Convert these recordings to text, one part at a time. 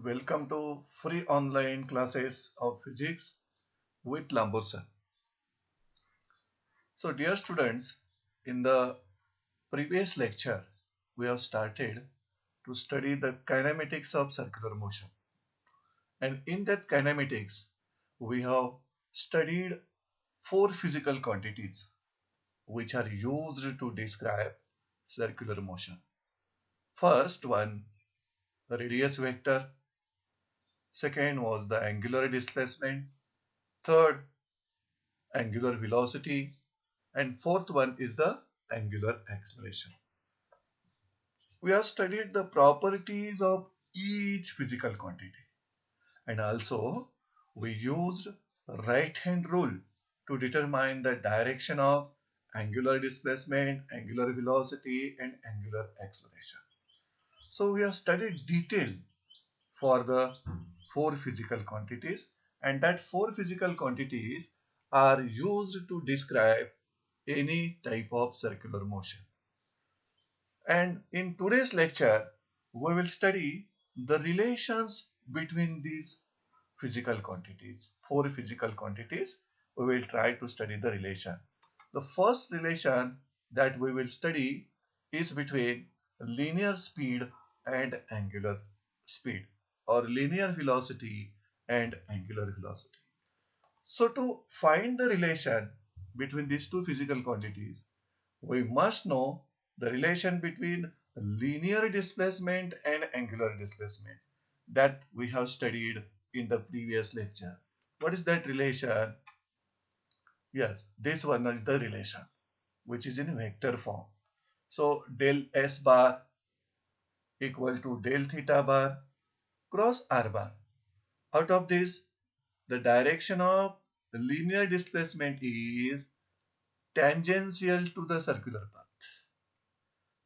Welcome to free online classes of physics with Lambur sir. So dear students, in the previous lecture, we have started to study the kinematics of circular motion. And in that kinematics, we have studied four physical quantities which are used to describe circular motion. First one, the radius vector. Second was the angular displacement. Third, angular velocity, and fourth one is the angular acceleration. We have studied the properties of each physical quantity, and also we used right hand rule to determine the direction of angular displacement, angular velocity, and angular acceleration. So we have studied detail for the four physical quantities, and that four physical quantities are used to describe any type of circular motion. And in today's lecture, we will study the relations between these physical quantities, four physical quantities. We will try to study the relation. The first relation that we will study is between linear speed and angular speed, or linear velocity and angular velocity. So to find the relation between these two physical quantities, we must know the relation between linear displacement and angular displacement that we have studied in the previous lecture. What is that relation? Yes, this one is the relation which is in vector form. So del S bar equal to del theta bar cross R bar. Out of this, the direction of the linear displacement is tangential to the circular path.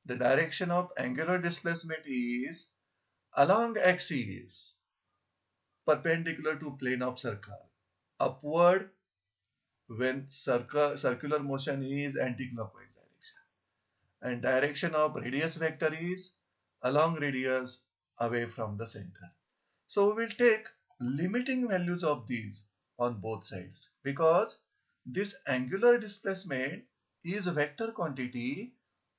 The direction of angular displacement is along axis perpendicular to plane of circle, upward when circular motion is anticlockwise direction, and direction of radius vector is along radius away from the center. So we will take limiting values of these on both sides, because this angular displacement is a vector quantity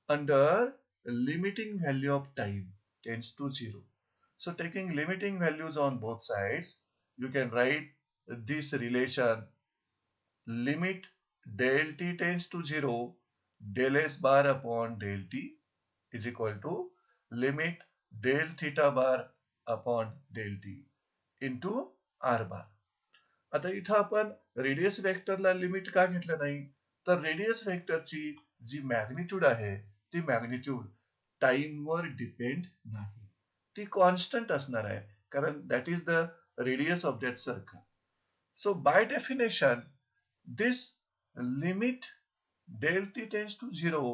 under limiting value of time tends to 0. So taking limiting values on both sides, you can write this relation: limit del t tends to 0, del s bar upon del t is equal to limit del theta bar upon del t into r bar. आता इथं आपण radius वेक्टरला limit का घेतलं नाही, तर radius वेक्टरची जी magnitude आहे ती मॅग्निट्यूड टाइमवर डिपेंड नाही, ती कॉन्स्टंट असणार आहे, कारण that is the radius of that circle. So by definition this limit del t tends to 0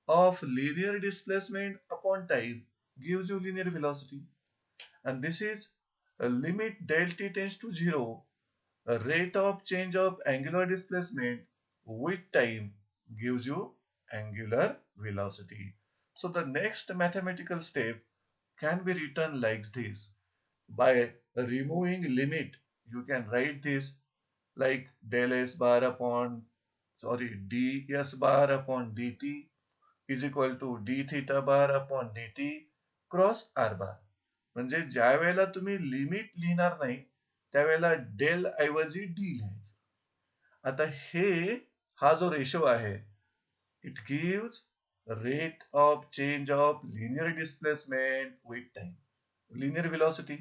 of linear displacement upon time gives you linear velocity, and this is a limit del t tends to 0 a rate of change of angular displacement with time gives you angular velocity. So the next mathematical step can be written like this: by removing limit, you can write this like del s bar upon ds bar upon dt is equal to d theta bar upon dt cross r bar. म्हणजे ज्या वेळेला तुम्ही limit लिहिणार नाही त्यावेळेला del ऐवजी D लिहायचं. आता हा जो रेशो आहे, it gives rate of change of linear displacement with time, linear velocity,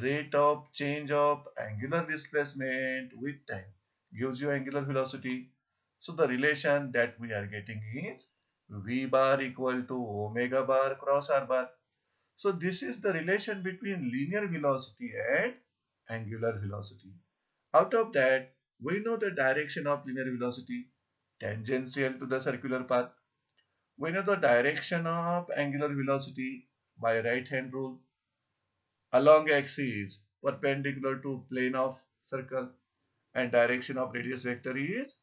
rate of change of angular displacement with time gives you angular velocity. So the relation that we are getting is v bar equal to omega bar cross r bar. So this is the relation between linear velocity and angular velocity. Out of that, we know the direction of linear velocity tangential to the circular path. We know the direction of angular velocity by right hand rule along axis perpendicular to plane of circle, and direction of radius vector is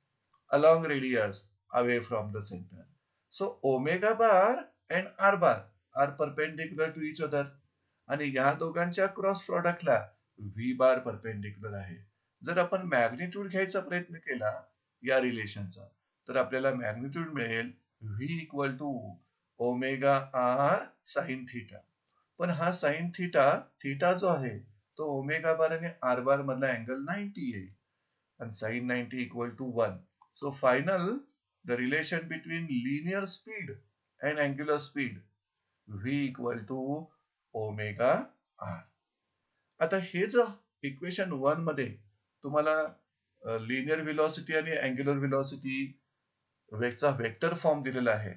along radius away from the center. So omega bar and r bar are perpendicular to each other, आणि या दोघांच्या cross प्रॉडक्टला V बार perpendicular आहे. जर आपण magnitude घ्यायचा प्रयत्न केला या रिलेशनचा, तर आपल्याला मॅग्निट्यूड मिळेल V equal to omega R sine theta. पण हा साइन थिटा जो आहे तो ओमेगा बार आणि आर बार मधला अँगल 90 येईल, and sin 90 equal to 1. So final, the relation between linear speed and angular speed, v equal to omega r. आता हे जर इक्वेशन 1 मध्ये तुम्हाला लिनियर व्हेलॉसिटी आणि अँग्युलर व्हेलॉसिटी चा वेक्टर फॉर्म दिलेला आहे,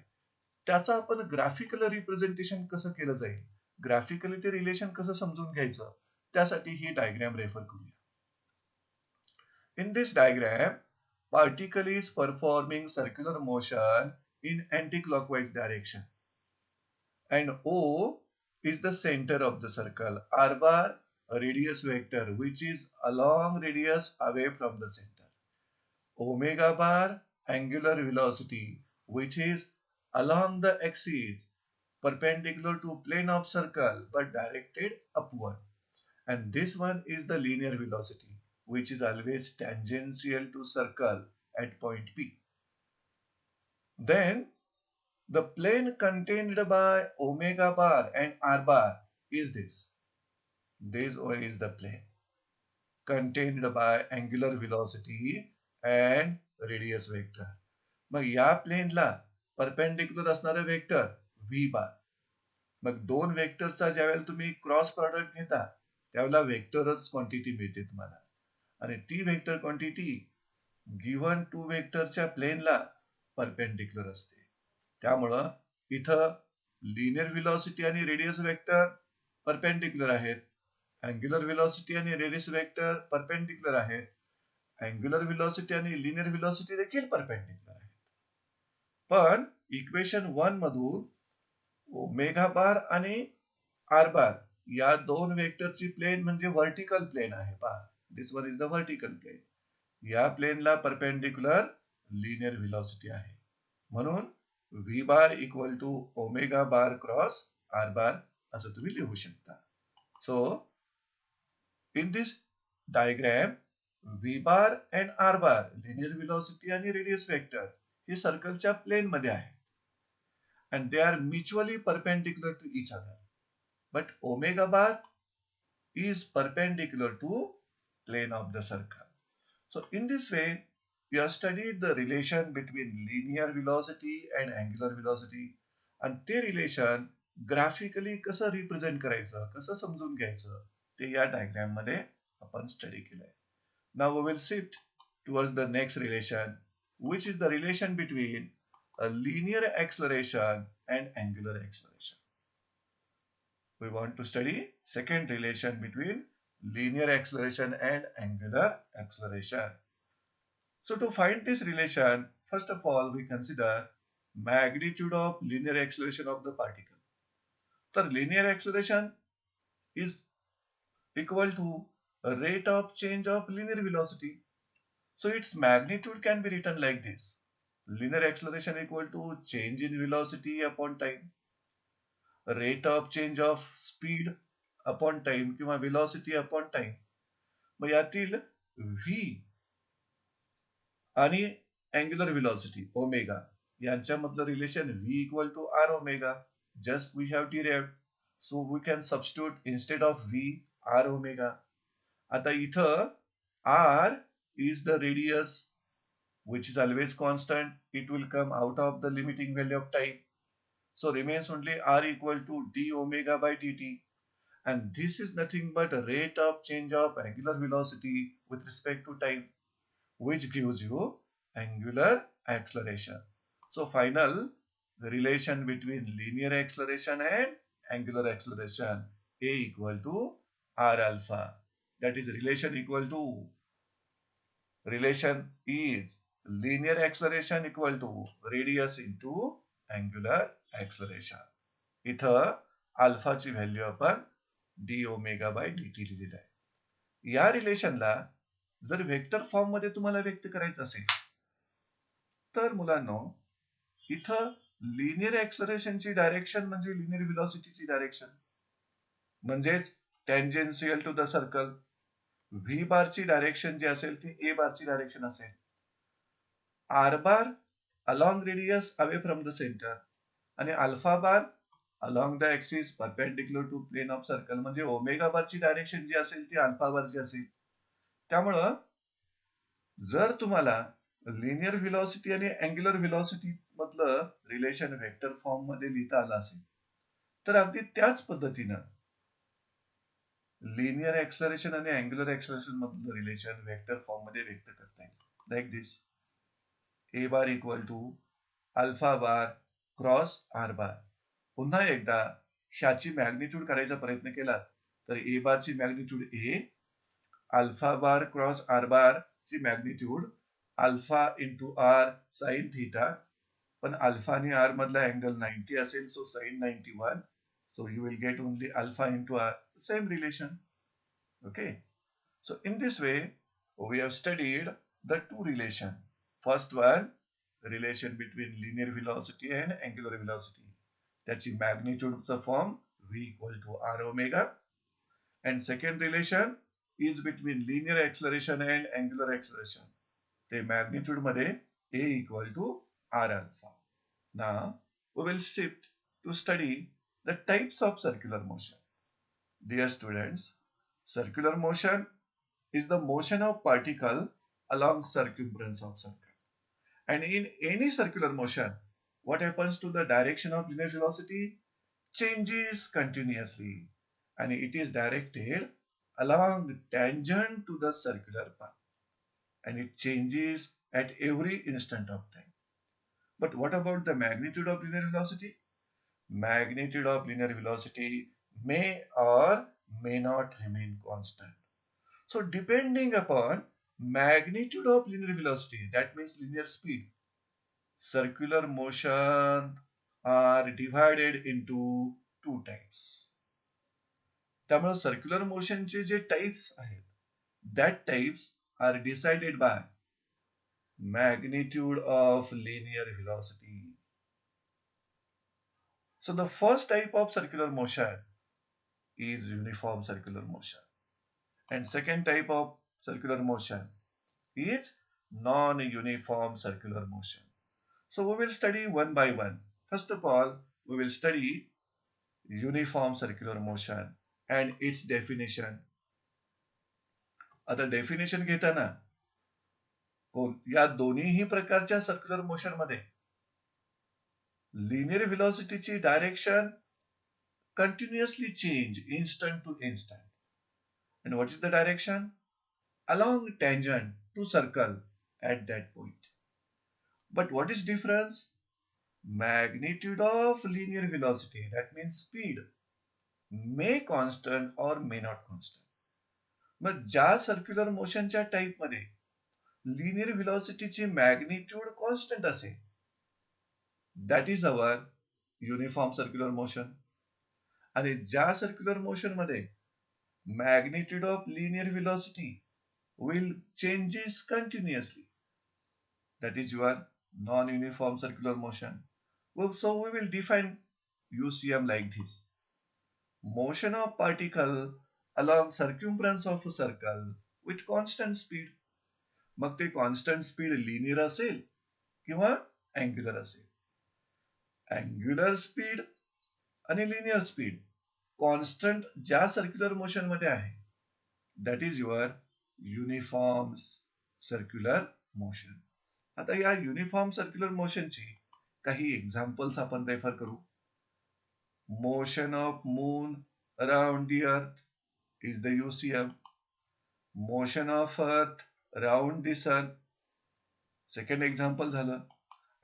त्याचा आपण ग्राफिकल रिप्रेझेंटेशन कसं केलं जाईल, ग्राफिकली ते रिलेशन कसं समजून घ्यायचं, त्यासाठी ही डायग्राम रेफर करूया. In this diagram, particle is performing circular motion in anti-clockwise direction, and O is the center of the circle. R bar a radius vector which is along radius away from the center. Omega bar angular velocity which is along the axis perpendicular to plane of circle but directed upward. And this one is the linear velocity which is always tangential to circle at point P. Then the plane contained by omega bar and r bar is this. This one is the plane contained by angular velocity and radius vector. मग या प्लेनला perpendicular असणारे vector v बार. मग दोन वेक्टरचा ज्यावेळेला तुम्ही cross product घेता त्यावेळेला वेक्टरच क्वांटिटी मिळते तुम्हाला, आणि ती वेक्टर क्वांटिटी गिव्हन टू वेक्टरच्या प्लेनला परपेंडिक्युलर असते. त्यामुळं इथं लिनियर व्हेलॉसिटी आणि रेडियस वेक्टर परपेंडिक्युलर आहेत, अँग्युलर व्हेलॉसिटी आणि रेडियस वेक्टर परपेंडिक्युलर आहेत, अँग्युलर व्हेलॉसिटी आणि लिनियर व्हेलॉसिटी देखील परपेंडिक्युलर आहेत. पण इक्वेशन 1 मधून ओमेगा बार आणि आर बार या दोन वेक्टरची प्लेन म्हणजे व्हर्टिकल प्लेन आहे. पहा, this one is the vertical plane. या प्लेनला परपेंडिक्युलर लिनियर व्हेलॉसिटी आहे, म्हणून V bar equal to omega bar cross R bar असं तुम्ही लिहू शकता. So in this diagram V bar and R bar linear velocity आणि रेडियस वेक्टर हे सर्कलच्या प्लेन मध्ये आहे, and they are mutually perpendicular to each other, but omega bar is perpendicular to plane of the circle. So in this way we have studied the relation between linear velocity and angular velocity, and ते relation graphically कसं represent करायचं, कसं समजून घ्यायचं ते या diagram मध्ये आपण स्टडी केलंय. Now we will shift towards the next relation, which is the relation between a linear acceleration and angular acceleration. We want to study second relation between linear acceleration and angular acceleration. So to find this relation, first of all we consider magnitude of linear acceleration of the particle. So linear acceleration is equal to a rate of change of linear velocity. So its magnitude can be written like this. Linear acceleration equal to change in velocity upon time, rate of change of speed upon time किंवा velocity upon time. मग यातील v आणि angular velocity omega यांच्यामधलं relation v equal to r omega. Just we have derived, so we can substitute instead of v r omega. आता इथं r is the radius which is always constant. It will come out of the limiting value of time. So remains only r equal to d omega by dt. And this is nothing but a rate of change of angular velocity with respect to time, which gives you angular acceleration. So final, the relation between linear acceleration and angular acceleration, a equal to r alpha. That is relation equal to, relation is linear acceleration equal to radius into angular acceleration. इथं अल्फाची value आपण D omega by dt लिहिलेली आहे. या रिलेशनला जर vector form मध्ये तुम्हाला व्यक्त करायचं असेल तर मुलांनो, इथं लिनियर acceleration ची डायरेक्शन म्हणजे लिनियर व्हेलॉसिटीची डायरेक्शन, म्हणजेच tangential to the circle. V बारची डायरेक्शन जी असेल ती ए बारची डायरेक्शन असेल. R bar along radius away from the centre आणि alpha bar along the axis perpendicular to plane of circle. म्हणजे ओमेगा बारची डायरेक्शन जी असेल ती अल्फा बारची असेल. त्यामुळं जर तुम्हाला लिनियर व्हेलॉसिटी आणि अँग्युलर व्हेलॉसिटी मधलं रिलेशन वेक्टर फॉर्म मध्ये लिहिता आलं असेल तर अगदी त्याच पद्धतीनं लिनियर एक्सलरेशन आणि अँग्युलर एक्सलरेशन मधलं रिलेशन वेक्टर फॉर्म मध्ये व्यक्त करता येईल. Like this, A bar equal to alpha bar cross R bar. पुन्हा एकदा ह्याची मॅग्निट्यूड करायचा प्रयत्न केला तर ए बारची magnitude A, alpha bar cross R bar ची magnitude alpha into R sine theta. पण अल्फा आणि आर मधला अँगल 90 असेल, so sine 91. So you will get only alpha into r, same relation. Okay. So in this way, we have studied the two relation. First one, relation between linear velocity and angular velocity. त्याची magnitude form v equal to r omega. And second relation is between linear acceleration and angular acceleration. The magnitude मध्ये a equal to r alpha. Now we will shift to study the types of circular motion. Dear students, circular motion is the motion of particle along circumference of circle. And in any circular motion, what happens to the direction of linear velocity? Changes continuously, and it is directed along tangent to the circular path, and it changes at every instant of time. But what about the magnitude of linear velocity? Magnitude of linear velocity may or may not remain constant. So depending upon magnitude of linear velocity, that means linear speed, circular motion are divided into two types. त्यामुळे circular motion चे जे types आहेत, that types are decided by magnitude of linear velocity. So the first type of circular motion is uniform circular motion, and second type of circular motion is non-uniform circular motion. So we will study one by one. First of all, we will study uniform circular motion and its definition. आता definition घेताना या दोन्हीही प्रकारच्या circular motion मध्ये linear velocity ची direction continuously change instant to instant. And what is the direction? Along tangent to circle at that point. But what is difference? Magnitude of linear velocity, that means speed, may constant or may not constant. मग ज्या circular मोशनच्या type मध्ये linear व्हेलॉसिटीची magnitude constant असेल, that is our uniform circular motion. आणि ज्या circular motion मध्ये magnitude of linear velocity will changes continuously, that is your non-uniform circular motion. So we will define UCM like this: motion of particle along circumference of a circle with constant speed. मग ते constant speed linear असेल किंवा angular असेल. Angular speed आणि linear speed constant ज्या circular motion मध्ये आहे, that is your uniform circular motion. आता या युनिफॉर्म सर्क्युलर मोशनची काही एक्झाम्पल्स आपण रेफर करू. Motion of moon around the earth is the UCM. Motion of earth around the sun second example झालं.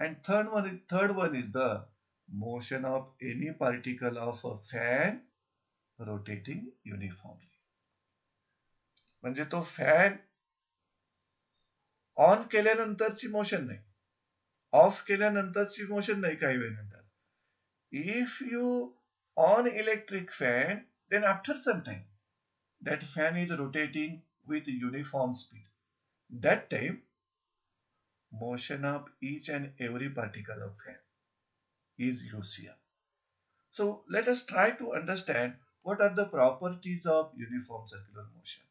And third one is the motion of any particle of a fan rotating uniformly. म्हणजे तो fan on केल्यानंतरची motion नाही, of केल्यानंतरची motion नाही काही वेळेनंतर. If you on electric fan, then after some time that fan is rotating with uniform speed. That time motion of each and every particle of fan is UCM. So let us try to understand what are the properties of uniform circular motion?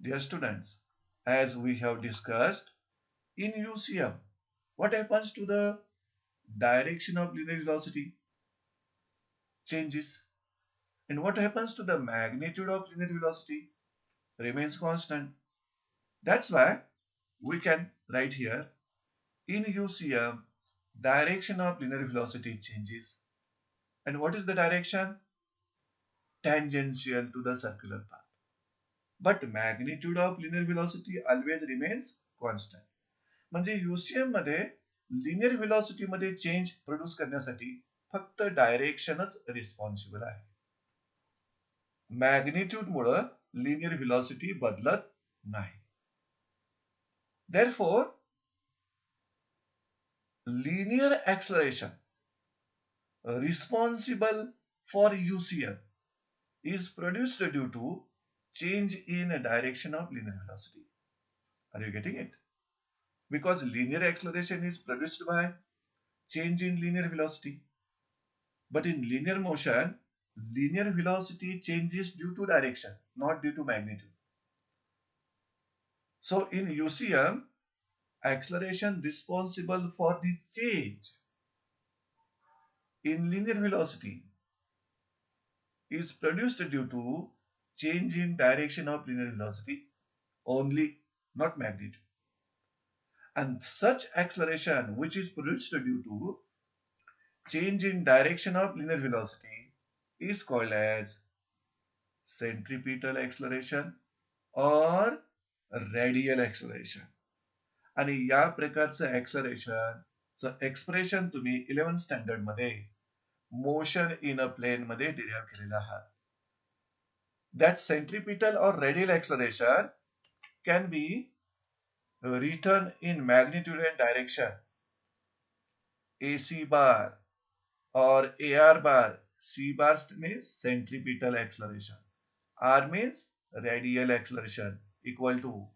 Dear students, as we have discussed, in UCM, what happens to the direction of linear velocity? Changes. And what happens to the magnitude of linear velocity? Remains constant. That's why we can write here, in UCM, direction of linear velocity changes. And what is the direction? Tangential to the circular path. But magnitude of linear velocity always remains constant. म्हणजे UCM मध्ये linear velocity मध्ये change produce करण्यासाठी फक्त डायरेक्शनच responsible आहे. Magnitude मुळे linear velocity बदलत नाही. Therefore, linear acceleration responsible for UCM is produced due to change in direction of linear velocity. Are you getting it? Because linear acceleration is produced by change in linear velocity. But in linear motion, linear velocity changes due to direction, not due to magnitude. So in UCM, acceleration responsible for the change in linear velocity is produced due to change in direction of linear velocity only, not magnitude. And such acceleration which is produced due to change in direction of linear velocity is called as centripetal acceleration or radial acceleration. आणि या प्रकारचं acceleration expression तुम्ही 11th standard मध्ये motion in a plain मध्ये derive केलेलं आहात. That centripetal or radial acceleration can be written in magnitude and direction. AC bar or AR bar. C bar means centripetal acceleration. R means radial acceleration equal to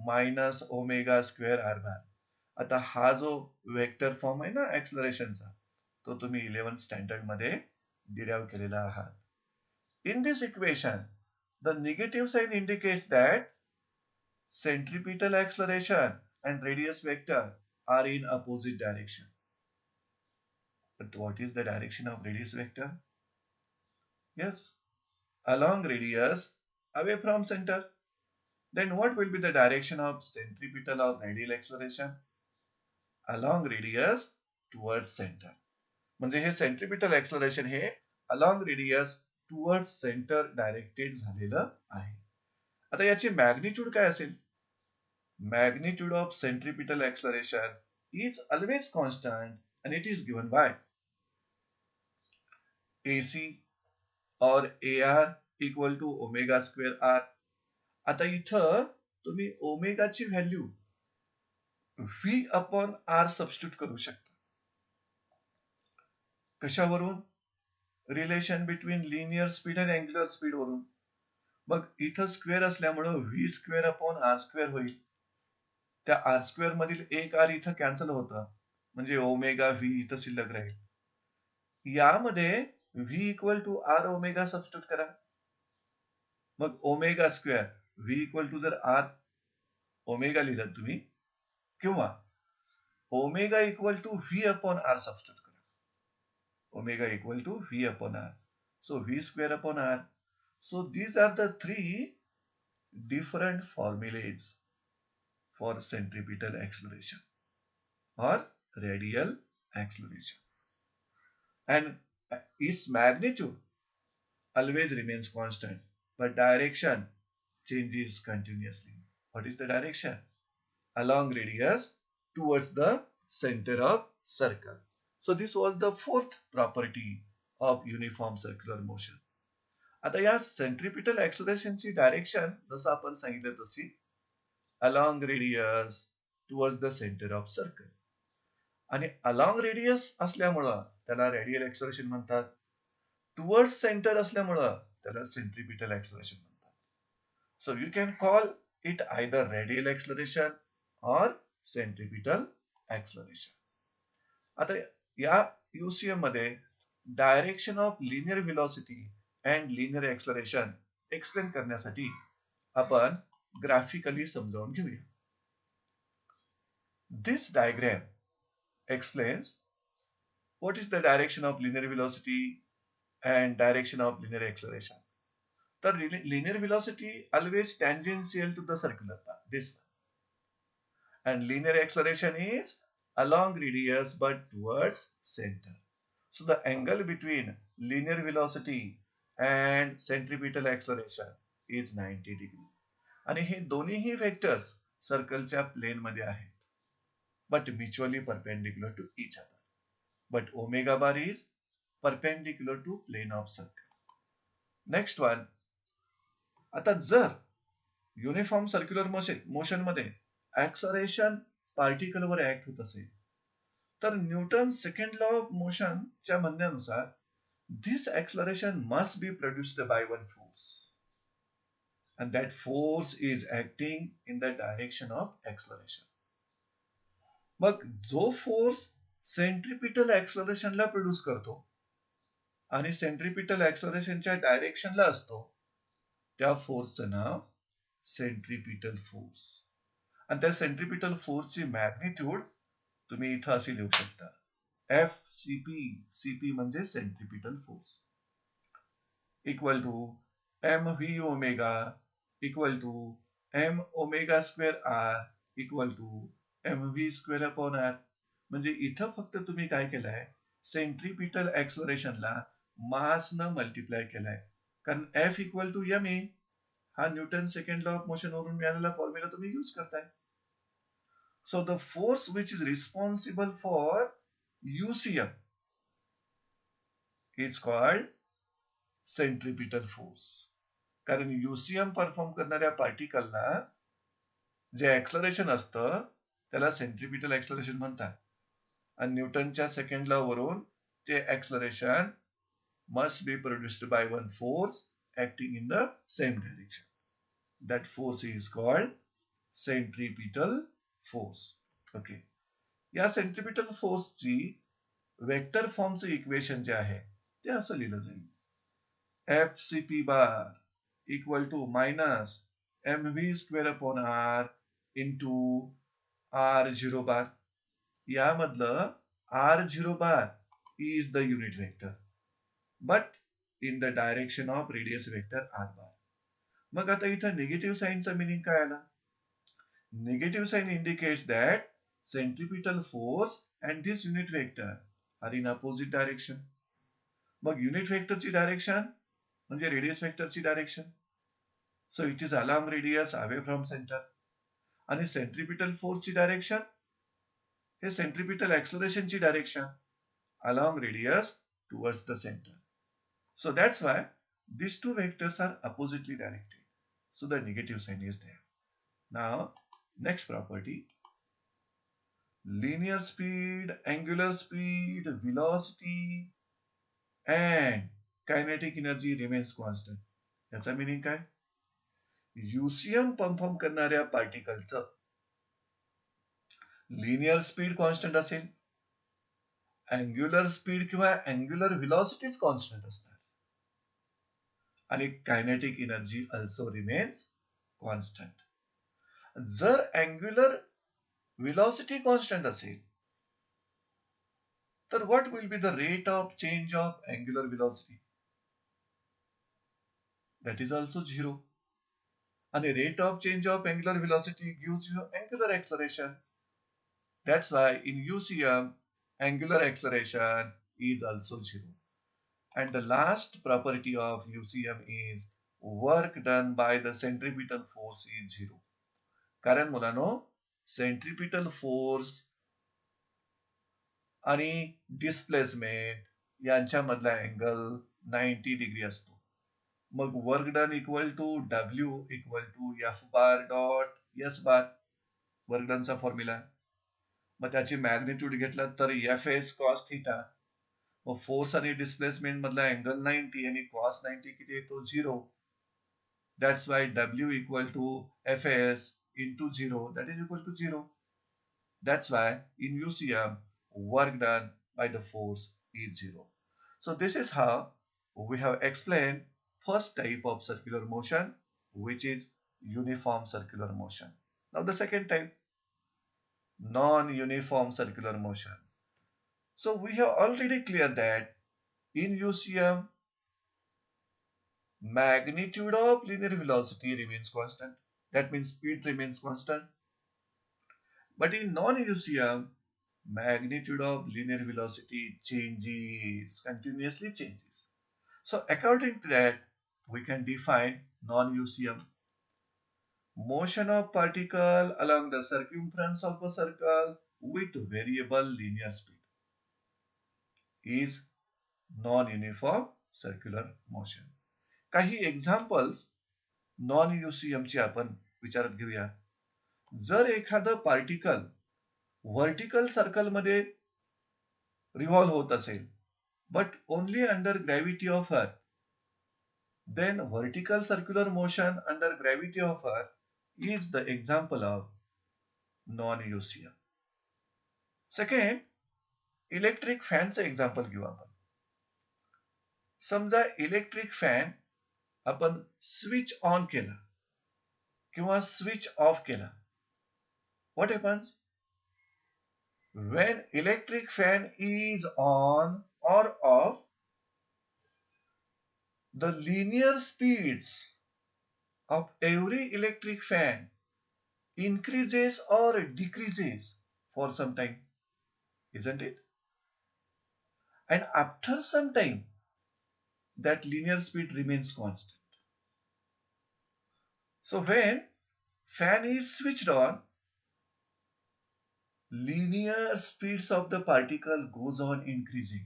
minus omega square r bar. आता हा जो vector form आहे ना ऍक्सलरेशनचा, तो तुम्ही 11th standard मध्ये derive केलेला आहात. In this equation, the negative sign indicates that centripetal acceleration and radius vector are in opposite direction. But what is the direction of radius vector? Yes, along radius, away from center. Then what will be the direction of centripetal or radial acceleration? Along radius towards center. म्हणजे हे centripetal acceleration हे along radius towards center directed झालेलं आहे. आता याची magnitude काय असेल? Magnitude of centripetal acceleration is always constant and it is given by AC or AR equal to omega square r. आता इथं तुम्ही ओमेगाची value V upon R substitute करू शकता. कशावरून? Relation between linear speed and angular speed वरून. मग इथं स्क्वेअर असल्यामुळं V square upon R square होईल. त्या R स्क्वेअर मधील एक R इथं कॅन्सल होतं, म्हणजे ओमेगा V इथं शिल्लक राहील. यामध्ये V equal to R omega substitute करा. मग omega square V equal to जर R ओमेगा लिहिलं तुम्ही, किंवा omega equal to V upon R substitute करा. Omega equal to V upon R. So V square upon R. So these are the three different formulas for centripetal acceleration or radial acceleration. And its magnitude always remains constant, but direction changes continuously. What is the direction? Along radius towards the center of circle. So this was the fourth property of uniform circular motion. आता या centripetal ऍक्सलरेशनची direction जसं आपण सांगितलं तशी along radius towards the centre of circle. आणि along radius असल्यामुळं त्याला रेडियल ऍक्सलरेशन म्हणतात. टुवर्ड्स सेंटर असल्यामुळं त्याला सेंट्रिपिटल ऍक्सलरेशन म्हणतात. So you can call it either radial acceleration और सेंट्रिपिटल ऍक्सलरेशन. आता या UCM मध्ये direction of linear velocity and linear acceleration explain करण्यासाठी आपण ग्राफिकली समजावून घेऊया. This diagram explains what is the direction of linear velocity and direction of linear acceleration. The linear velocity always tangential to the circular path, this one. And linear acceleration is along radius but towards center. So the angle between linear velocity and centripetal acceleration is 90 degree. आणि हे दोन्हीही vectors सर्कलच्या plain मध्ये आहेत, but mutually perpendicular to each other. But omega bar is perpendicular to plane of circle. Next one. आता जर uniform circular motion मध्ये acceleration particle वर ऍक्ट होत असेल तर Newton second law of motion च्या म्हणण्यानुसार this acceleration must be produced by one force, and that force is acting in the direction of acceleration. मग जो फोर्स सेंट्रिपिटल ऍक्सलरेशनला प्रोड्यूस करतो आणि सेंट्रिपिटल ऍक्सलरेशनच्या डायरेक्शनला असतो त्या फोर्सचं नाव सेंट्रिपिटल फोर्स. आणि त्या सेंट्रिपिटल फोर्सची मॅग्निट्यूड तुम्ही इथं अशी लिहू शकता, एफ सीपी म्हणजे centripetal force equal to M V omega equal to M omega square R equal to M V square upon R. म्हणजे इथं फक्त तुम्ही काय केलंय, सेंट्रिपिटल ऍक्सलरेशनला मास न मल्टिप्लाय केलाय, कारण F equal to M A हा Newton second law of motion वरून मिळालेला फॉर्म्युला तुम्ही यूज करताय. So the force which is responsible for UCM is called centripetal force. कारण UCM परफॉर्म करणाऱ्या पार्टिकलला जे ऍक्सलरेशन असतं त्याला सेंट्रिपिटल ऍक्सलरेशन म्हणतात. आणि न्यूटनच्या सेकंड लॉ वरून ते acceleration must be produced by one force acting in the same direction. That force is called centripetal force. Okay. या सेंट्रिपिटल फोर्सची वेक्टर फॉर्मचं इक्वेशन जे आहे ते असं लिहिलं जाईल, F C P bar equal to minus M V square upon R into R zero bar. यामधलं R zero bar is the unit vector but in the direction of radius vector r bar. मग आता इथं negative साइनचा meaning काय आला? Negative sign indicates that centripetal force and this unit vector are in opposite direction. मग unit वेक्टरची direction म्हणजे radius वेक्टरची direction, so it is along radius away from center. आणि सेंट्रिपिटल फोर्सची डायरेक्शन हे सेंट्रिपिटल ऍक्सलरेशनची direction along radius towards the center. So that's why these two vectors are oppositely directed. So the negative sign is there. Now, next property. Linear speed, angular speed, velocity and kinetic energy remains constant. याचा meaning काय? UCM perform करणाऱ्या पार्टिकलचं linear speed constant असेल, angular speed किंवा angular velocities constant असणार, आणि kinetic energy also remains constant. जर angular velocity constant असेल तर what will be the rate of change of angular velocity? That is also zero. आणि rate of change of angular velocity gives you angular acceleration. That's why in UCM angular acceleration is also zero. And the last property of UCM is work done by the centripetal force is zero. कारण मुलांनो centripetal force आणि displacement यांच्यामधला angle 90 degree असतो. मग work done equal to W equal to F bar dot S bar, work डनचा formula. मग त्याची magnitude घेतला तर एफ एस कॉस थिटा. मग फोर्स आणि डिस्प्लेसमेंट मधला अँगल 90 आणि कॉस 90 किती येतो? 0. That's why W equal to F S into 0 that is equal to 0. That's why in UCM work done by the force is 0. So this is how we have explained first type of circular motion, which is uniform circular motion. Now the second type, non-uniform circular motion. So we have already cleared that in UCM, magnitude of linear velocity remains constant. That means speed remains constant. But in non-UCM, magnitude of linear velocity changes, continuously changes. So according to that, we can define non-UCM. Motion of particle along the circumference of a circle with variable linear speed is non-uniform circular motion. काही examples non युसीएम ची आपण विचारात घेऊया. जर एखादं particle vertical circle मध्ये revolve होत असेल but only under gravity of earth, then vertical circular motion under gravity of earth is the example of non-UCM. Second, electric फॅनचं एक्झाम्पल घेऊ आपण. समजा इलेक्ट्रिक फॅन आपण स्विच ऑन केला किंवा स्विच ऑफ केला. What happens? When electric fan is on or off, the linear speeds of every electric fan increases or decreases for some time, isn't it? And after some time, that linear speed remains constant. So when fan is switched on, linear speeds of the particle goes on increasing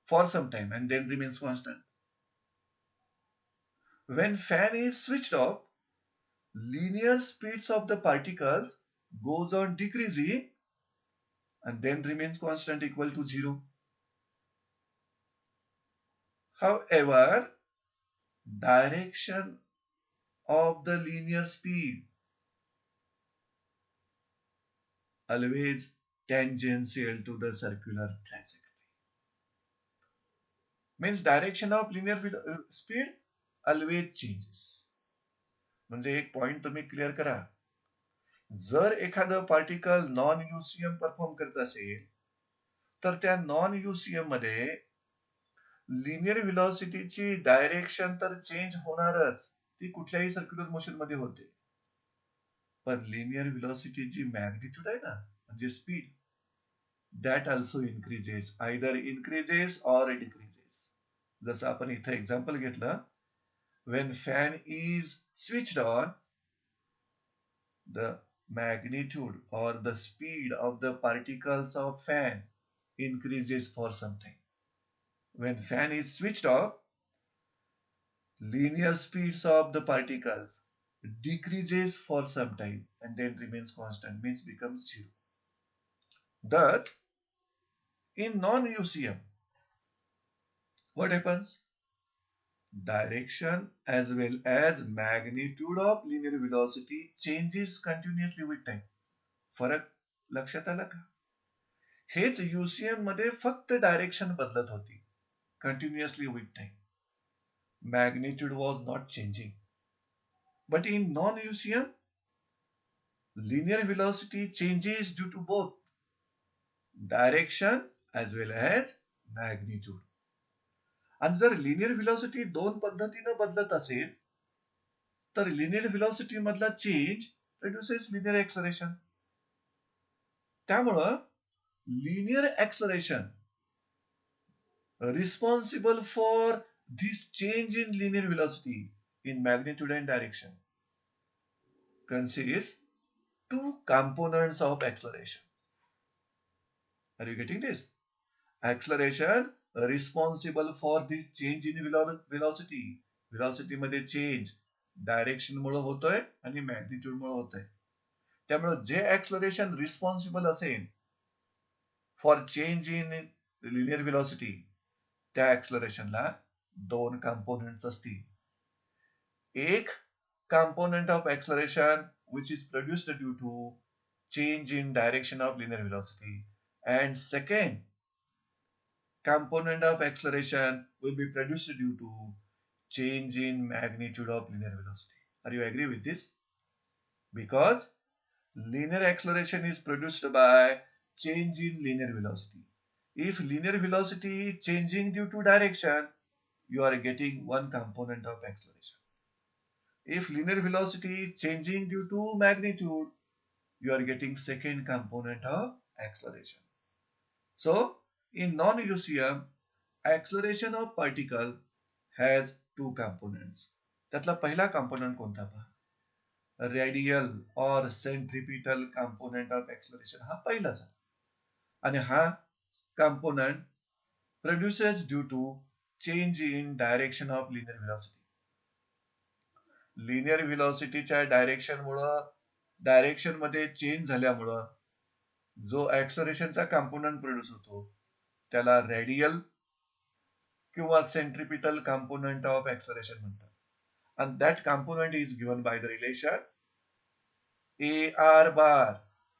for some time and then remains constant. When fan is switched off, linear speeds of the particles goes on decreasing and then remains constant equal to 0. However, direction of the linear speed always tangential to the circular trajectory. Means direction of linear speed always changes. म्हणजे एक point तुम्ही clear करा. जर एखादं particle non युसीएम perform करत असेल तर त्या नॉन युसीएम मध्ये लिनियर व्हेलॉसिटीची डायरेक्शन तर चेंज होणारच, ती कुठल्याही सर्क्युलर मोशन मध्ये होते. पण लिनियर व्हेलॉसिटीची मॅग्निट्यूड आहे ना, म्हणजे speed, that also increases, either increases or decreases. जसं आपण इथं एक्झाम्पल घेतलं, when fan is switched on, the magnitude or the speed of the particles of fan increases for some time. When fan is switched off, linear speeds of the particles decreases for some time and then remains constant, means becomes 0. Thus, in non-UCM, what happens? Direction as well as magnitude of linear velocity changes continuously with time. फरक लक्षात आला का? हेच UCM मध्ये फक्त direction बदलत होती continuously with time. Magnitude was not changing. But in non-UCM, linear velocity changes due to both direction as well as magnitude. आणि जर लिनियर व्हेलॉसिटी दोन पद्धतीने बदलत असेल तर लिनियर व्हेलॉसिटी मधला चेंज प्रोड्युसेस लिनियर एक्सलरेशन. त्यामुळं linear acceleration responsible for this change in linear velocity in magnitude and direction consists two components of acceleration. Are you getting this? Acceleration responsible for this change in velocity. Velocity मध्ये change direction मुळे होतोय आणि magnitude मुळे होतोय. त्यामुळे जे acceleration responsible असेल for change in linear velocity, त्या ऍक्सलरेशनला दोन कंपोनेंट्स असतील. एक component of acceleration which is produced due to change in direction of linear velocity, and second component of acceleration will be produced due to change in magnitude of linear velocity. Are you agree with this? Because linear acceleration is produced by change in linear velocity. If linear velocity is changing due to direction, you are getting one component of acceleration. If linear velocity is changing due to magnitude, you are getting second component of acceleration. So, in non-UCM, acceleration of particle has two components. त्यातला पहिला component कोणता पहा? Radial or centripetal component of acceleration हा पहिलाच आहे. आणि हा component produces due to change in direction of linear velocity. Linear व्हेलॉसिटीच्या डायरेक्शन मध्ये चेंज झाल्यामुळं जो ऍक्सलरेशनचा कंपोनंट प्रोड्यूस होतो त्याला रेडियल किंवा सेंट्रिपिटल कंपोनंट ऑफ ऍक्सलरेशन म्हणतात. and that component is given by the relation AR bar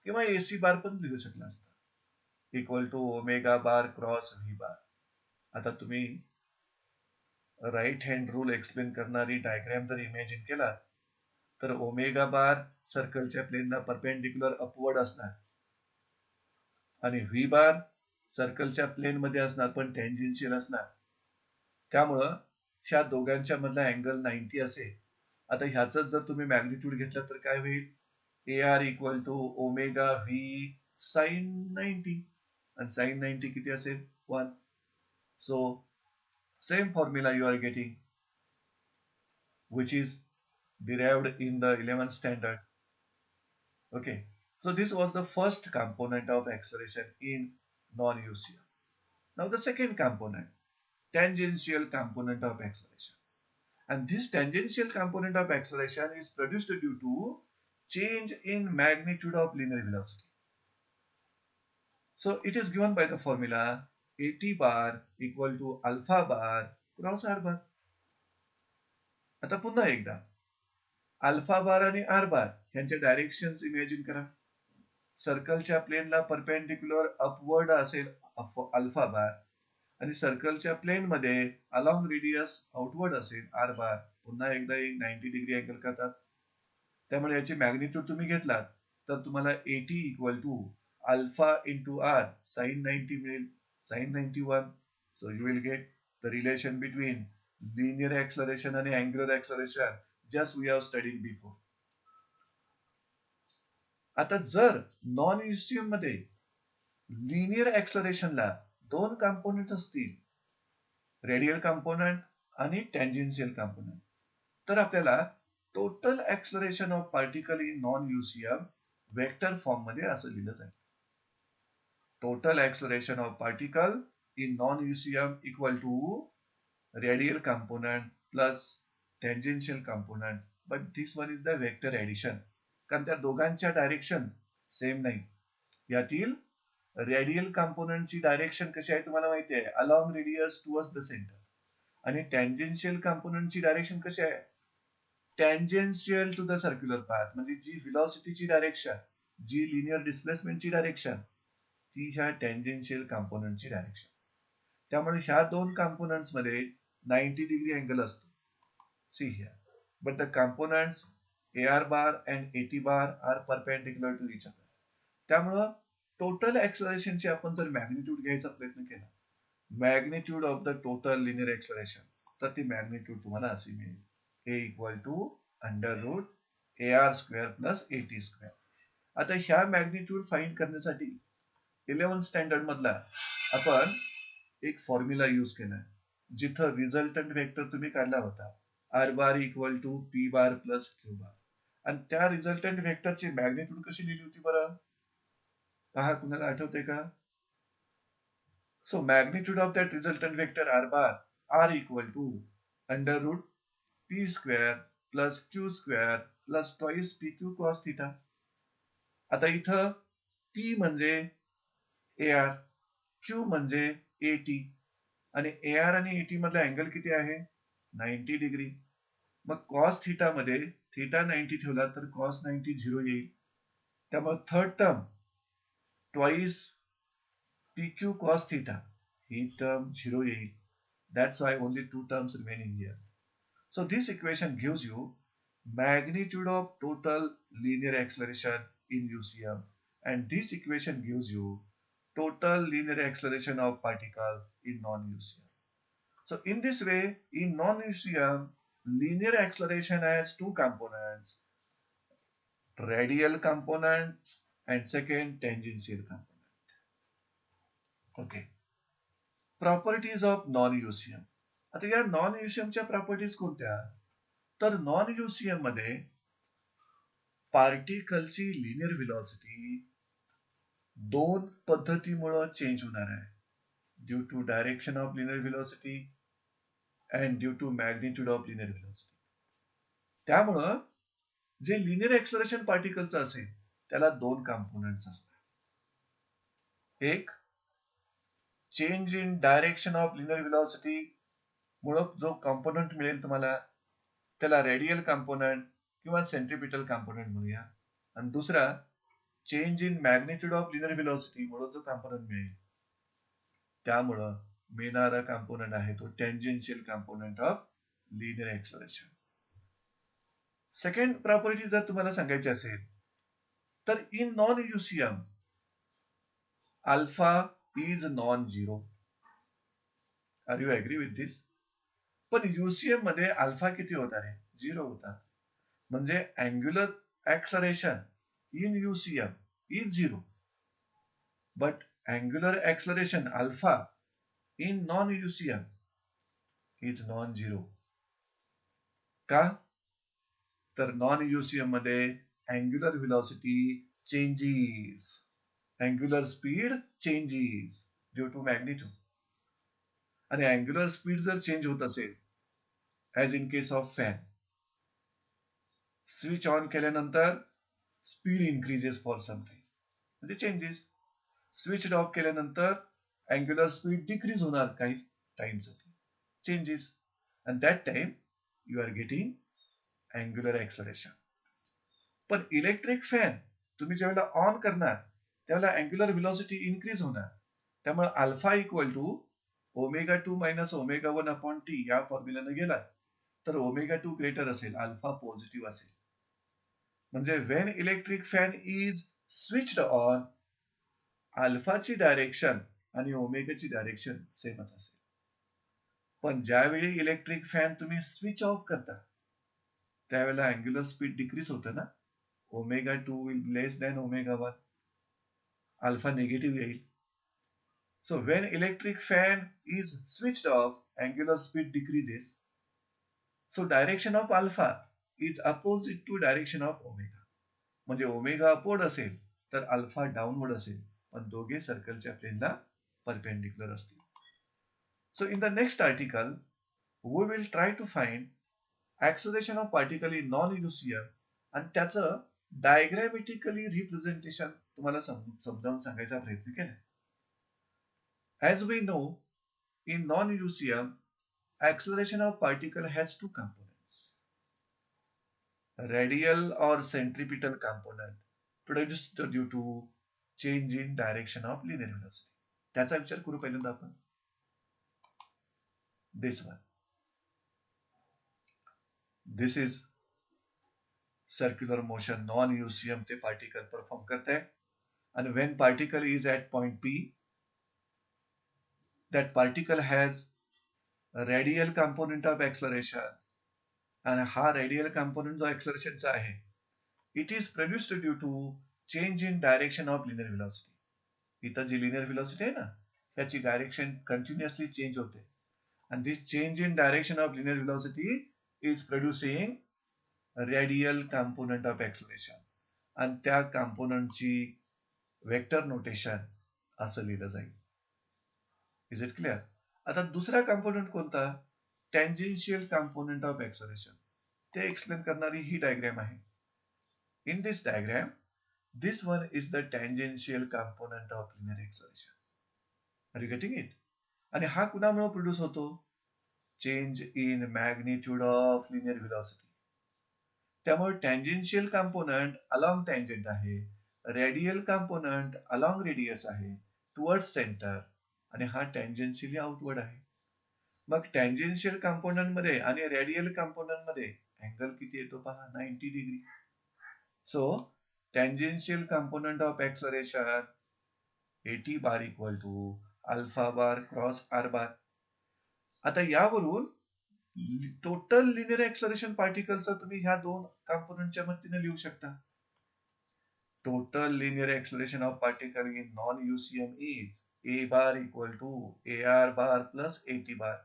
किंवा AC बार पण लिहू शकला असता equal to omega bar cross V bar. आता तुम्ही राईट हँड रूल एक्सप्लेन करणारी डायग्राम जर इमॅजिन केला तर ओमेगा बार सर्कलच्या प्लेनला परपेंडिक्युलर अपवर्ड असणार आणि व्ही बार सर्कलच्या प्लेन मध्ये असणार पण टेंजेन्शियल असणार. त्यामुळं ह्या दोघांच्या मधला अँगल 90 असेल. आता ह्याच जर तुम्ही मॅग्निट्यूड घेतलं तर काय होईल? AR equal to omega V sine 90 आणि साइन 90 किती असेल? 1. So same formula you are getting which is derived in the 11th standard. Okay, so this was the first component of acceleration in non-UCM. Now the second component, tangential component of acceleration, and this tangential component of acceleration is produced due to change in magnitude of linear velocity. So it is given by the formula AT bar equal to alpha bar cross R bar. आता पुन्हा एकदा alpha bar आणि R बार यांचे directions imagine करा. सर्कलच्या प्लेनला perpendicular upward असेल alpha bar आणि सर्कलच्या प्लेन मध्ये अलॉंग रेडियस आउटवर्ड असेल आर बार. पुन्हा एकदा एक 90 डिग्री अँगल करतात. त्यामुळे याची मॅग्निट्यूड तुम्ही घेतलात तर तुम्हाला AT equal to alpha into R sine 90 मिळेल, sine 91. So you will get the relation between linear acceleration and angular acceleration just we have studied before. आता जर नॉन युसीएम मध्ये लिनियर acceleration ला दोन कंपोनेंट असतील, रेडियल कंपोनेंट आणि tangential component, तर आपल्याला total acceleration of particle in non UCM vector form मध्ये असं लिहिलं जाईल. Total acceleration of particle in non-UCM equal to radial component plus tangential component, but this one is the vector addition कारण त्या दोघांच्या direction same नाही. यातील radial कंपोनेंटची direction कशी आहे तुम्हाला माहिती आहे, along radius towards the centre, आणि टँजेन्शियल कंपोनेंटची डायरेक्शन कशी आहे, tangential to the circular path. म्हणजे जी व्हेलॉसिटीची डायरेक्शन, जी लिनियर डिस्प्लेसमेंटची डायरेक्शन, ती ह्या टँजेन्शियल कंपोनेंटची डायरेक्शन. त्यामुळे ह्या दोन कंपोनेंट्स मध्ये 90 डिग्री अँगल असतो. See here, but the components AR bar and AT bar are perpendicular to each other. त्यामुळे टोटल acceleration ची आपण जर मॅग्निट्यूड घ्यायचा प्रयत्न केला, magnitude of the total linear acceleration, तर ती मॅग्निट्यूड तुम्हाला अशी मिळेल A equal to under root AR square plus AT square. आता ह्या मॅग्निट्यूड फाइंड करण्यासाठी 11th स्टँडर्ड मधला आपण एक फॉर्म्युला यूज केला जिथं रिझल्टंट वेक्टर तुम्ही काढला होता R bar equal to P bar plus Q bar, आणि त्या रिझल्टंट वेक्टरची मॅग्निट्यूड कशी लिहिली होती बरं, पहा कुणाला आठवते का? So magnitude of that resultant vector R bar R equal to under root P square plus Q square plus twice PQ cos theta. आता इथं P म्हणजे AR, Q म्हणजे AT, आणि AR आणि AT मधला अँगल किती आहे, 90 डिग्री. मग कॉस थिटा मध्ये थिटा 90 ठेवला तर कॉस 90 0 येईल. त्यामुळे third term twice PQ cos theta ही टर्म 0 येईल. That's why only two terms remaining here. So this equation gives you magnitude of total linear acceleration in UCM, and this equation gives you total linear acceleration of particle in non-UCM. So in this way, in non-UCM, linear acceleration has two components, radial component and second tangential component. Okay. Properties of non UCM. आता या non युसीएमच्या properties कोणत्या? तर non UCM मध्ये पार्टिकलची linear velocity दोन पद्धतीमुळे change होणार आहे, due to direction of linear velocity and due to magnitude of linear velocity. त्यामुळं जे लिनियर एक्सलरेशन पार्टिकलचं असेल त्याला दोन कंपोनेंट्स असतात. एक change in direction of linear velocity मुळे जो कंपोनेंट मिळेल तुम्हाला त्याला रेडियल कंपोनेंट किंवा सेंट्रिपिटल कंपोनेंट म्हणूया, आणि दुसरा change in magnitude of linear velocity मुळे जो कंपोनेंट मिळेल त्यामुळं मिळणारा कंपोनेंट आहे तो tangential component of linear acceleration. Second property जर तुम्हाला सांगायची असेल तर in non UCM alpha is non zero. Are you agree with this? पण युसीएम मध्ये अल्फा किती होता रे? 0 होता. म्हणजे angular acceleration in UCM is 0, but angular acceleration alpha in non UCM is non zero. का? तर नॉन युसीएम मध्ये angular velocity changes, angular speed changes due to magnitude. आणि अँग्युलर स्पीड जर चेंज होत असेल, as in case of fan, switch on केल्यानंतर speed increases for some time, म्हणजे changes. Switch off केल्यानंतर अँग्युलर स्पीड डिक्रीज होणार काही टाइमसाठी, changes. And that time you R getting angular acceleration. पण इलेक्ट्रिक फॅन तुम्ही ज्यावेळेला ऑन करणार त्यावेळेला अँग्युलर व्हेलॉसिटी इन्क्रीज होणार. त्यामुळे alpha equal to omega 2 minus omega 1 upon T या फॉर्म्युलाने गेला तर ओमेगा 2 ग्रेटर असेल, अल्फा पॉझिटिव्ह असेल. म्हणजे when electric fan is switched on, अल्फाची डायरेक्शन आणि ओमेगाची डायरेक्शन सेमच असेल. पण ज्यावेळी इलेक्ट्रिक फॅन तुम्ही स्विच ऑफ करता त्यावेळेला अँग्युलर स्पीड डिक्रीज होतं ना, omega 2 will less than omega 1, alpha negative येईल. So when electric fan is switched off, angular speed decreases. So direction of alpha is opposite to direction of omega. म्हणजे omega upward असेल तर alpha downward असेल, पण दोघे सर्कलच्या प्लेनला perpendicular असतील. So in the next article, we will try to find acceleration of particle in non-UCM आणि त्याचं डायग्रॅमॅटिकली रिप्रेझेंटेशन तुम्हाला समजावून सांगायचा प्रयत्न केला. As we know, in non-UCM, acceleration of particle has two components, radial or centripetal component produced due to change in direction of linear velocity. त्याचा विचार करू पहिल्यांदा आपण. This one. This is circular motion non-UCM ते particle perform करते हैं, and when particle is at point P, that particle has a radial component of acceleration, and हा radial component जो acceleration चा आहे, it is produced due to change in direction of linear velocity. इथं जी linear velocity आहे ना त्याची direction continuously change होते, and this change in direction of linear velocity is producing a radial component of acceleration, आणि त्या component ची vector notation असं लिहिलं जाईल. Is it clear? आता दुसरा कंपोनेंट कोणता? Tangential component of acceleration. ते एक्सप्लेन करणारी ही डायग्राम आहे. In this diagram, this one is the tangential component of linear acceleration. Are you getting it? आणि हा कुणामुळे प्रोड्यूस होतो? Change in magnitude of linear velocity. त्यामुळे टँजेन्शियल कंपोनेंट अलॉंग टँजेंट आहे, रेडियल कंपोनेंट अलॉंग रेडियस आहे towards centre, आणि हा टँजेन्शियली outward आहे. मग टँजेन्शियल कंपोनंट मध्ये आणि रेडियल कंपोनंट मध्ये अँगल किती येतो पहा, 90 degree. So tangential component of acceleration AT bar equal to alpha bar cross R bar. आता यावरून टोटल लिनियर एक्सलरेशन पार्टिकलचं तुम्ही ह्या दोन कंपोनंटच्या मदतीने लिहू शकता. Total linear acceleration of particle in non UCM is A bar equal to AR bar plus AT bar.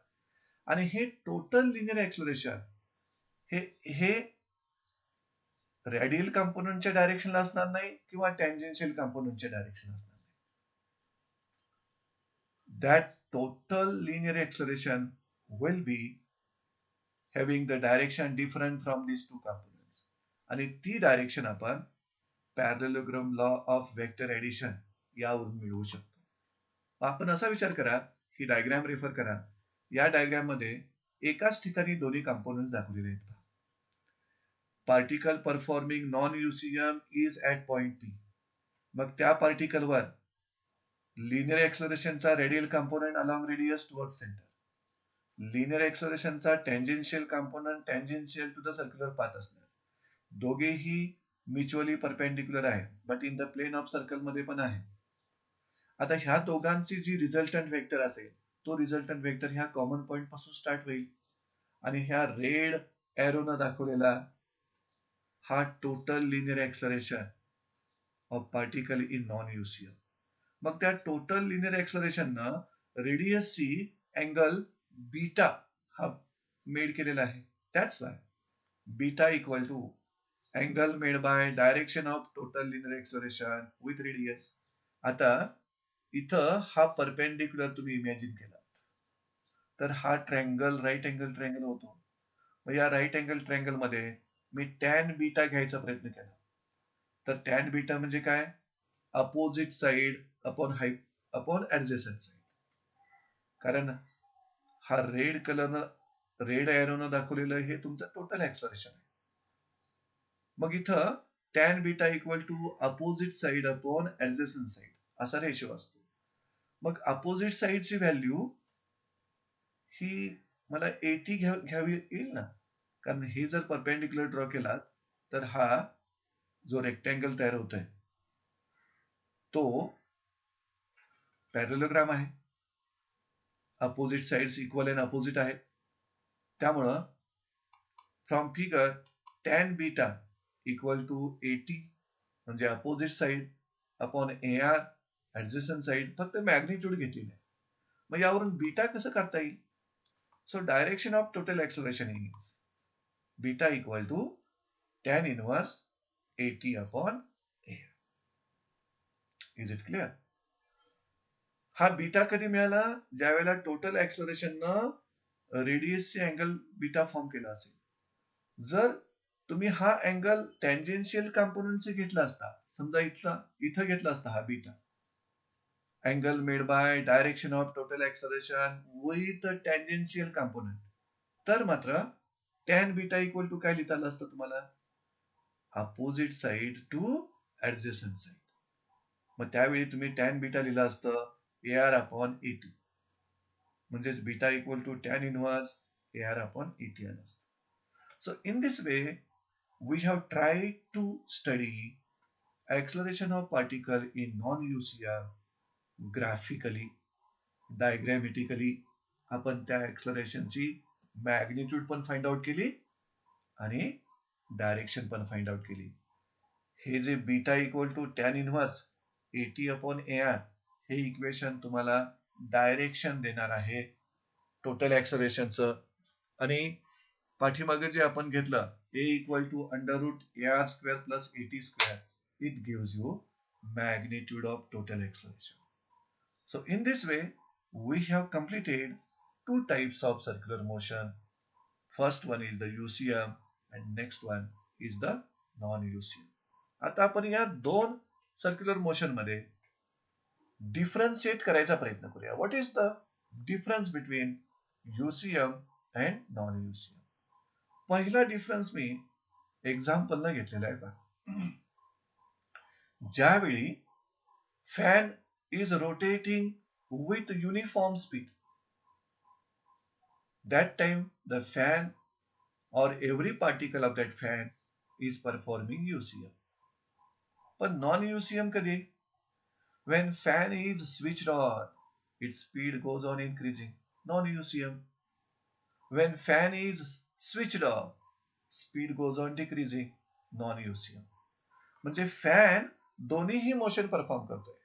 आणि हे टोटल लिनियर एक्सलरेशन हे रेडियल कंपोनंटच्या डायरेक्शनला असणार नाही किंवा टँजेन्शियल कंपोनंटच्या डायरेक्शनला असणार नाही. That total linear acceleration will be having the direction different from these two components. आणि ती डायरेक्शन आपण parallelogram law of vector addition यावरून मिळवू शकतो. आपण असा विचार करा, ही डायग्राम रेफर करा. या डायग्राम मध्ये एकाच ठिकाणी दोन्ही कंपोनंट्स दाखवलेले आहेत. Particle performing non UCM is at point P. मग त्या पार्टिकलवर लिनियर एक्सलरेशनचा radial component along radius towards centre, linear एक्सलरेशनचा tangential component tangential to the circular path असणार. दोघेही म्युच्युअली परपेंडिक्युलर आहे, but in the plane of circle मध्ये पण आहे. आता ह्या दोघांची जी रिझल्टंट वेक्टर असेल, तो रिझल्टंट वेक्टर ह्या कॉमन पॉइंट पासून स्टार्ट होईल आणि ह्या रेड एरोनं दाखवलेला हा total linear acceleration of particle in non UCM. मग त्या टोटल लिनियर एक्सलरेशननं रेडियस सी अँगल बीटा हा मेड केलेला आहे. That's why beta equal to angle made by direction of total linear acceleration with radius. आता इथं हा परपेंडिक्युलर तुम्ही इमॅजिन केला तर हा ट्रँगल राईट अँगल ट्रँगल होतो. मग या राईट अँगल ट्रँगल मध्ये मी टॅन बीटा घ्यायचा प्रयत्न केला. तर टॅन बीटा म्हणजे काय, opposite side upon adjacent side. कारण हा रेड एरोनं दाखवलेलं हे तुमचं टोटल एक्सलरेशन आहे. मग इथं tan beta equal to opposite side upon adjacent side असा रेशो असतो. मग अपोजिट साइडची व्हॅल्यू ही मला 80 घ्यावी येईल ना, कारण हे जर परपेंडिक्युलर ड्रॉ केला तर हा जो रेक्टँगल तयार होतोय तो पॅरलेलोग्राम आहे. Opposite sides equal and opposite आहेत. त्यामुळं from figure tan beta equal to 80 म्हणजे opposite side upon AR adjacent side, फक्त मॅग्निट्यूड घेतलेली आहे. मग यावरून बीटा कसं करता येईल. So direction of total acceleration is beta equal to tan inverse 80 upon AR. Is it clear. हा बीटा कधी मिळाला, ज्या वेळेला टोटल एक्सलरेशननं रेडियसचे अँगल बीटा फॉर्म केला असेल. जर तुम्ही हा अँगल टँजेन्शियल कंपोनंटचे घेतला असता, समजा इथं घेतला असता हा beta angle made by direction of total acceleration with tangential component, तर मात्र टॅन बीटा इक्वल टू काय लिहिता आलं असतं तुम्हाला, opposite side to adjacent side. मग त्यावेळी तुम्ही टॅन बीटा लिहिलं असतं AR अपॉन 80, म्हणजेच beta equal to tan inverse AR upon 80 आलं असतं. So in this way, we have tried to study acceleration of particle in non-UCM graphically, diagrammatically. आपण त्या acceleration ची मॅग्निट्यूड पण फाइंड आउट केली आणि डायरेक्शन पण फाइंड आउट केली. हे जे beta equal to tan inverse 80 upon AR हे इक्वेशन तुम्हाला डायरेक्शन देणार आहे टोटल एक्सलरेशनचं. आणि पाठीमागे जे आपण घेतलं A equal to under root AR square plus AT square, it gives you magnitude of total acceleration. So in this way we have completed two types of circular motion. First one is the UCM and next one is the non-UCM. आता आपण या दोन circular motion मध्ये differentiate करायचा प्रयत्न करूया. What is the difference between UCM and non UCM. पहिला difference मी example न घेतलेला आहे बघा. ज्यावेळी fan is rotating with uniform speed. That time the fan or every particle of that fan is performing UCM. But non-UCM कधी? When fan is switched on, its speed goes on increasing. Non-UCM. When fan is switched off, speed goes on decreasing. Non-UCM. म्हणजे fan दोन्हीही motion perform करतोय.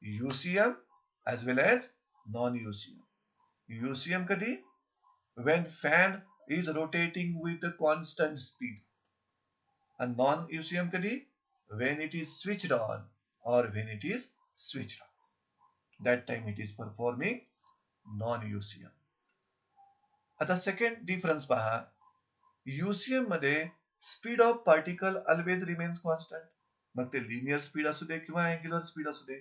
UCM as well as non-UCM. UCM कधी? When fan is rotating with a constant speed. And non-UCM कधी? When it is switched on or when it is switched off. That time it is performing non-UCM. आता second difference पहा. UCM मध्ये speed of particle always remains constant. मग ते linear speed असू दे किंवा angular speed असू दे.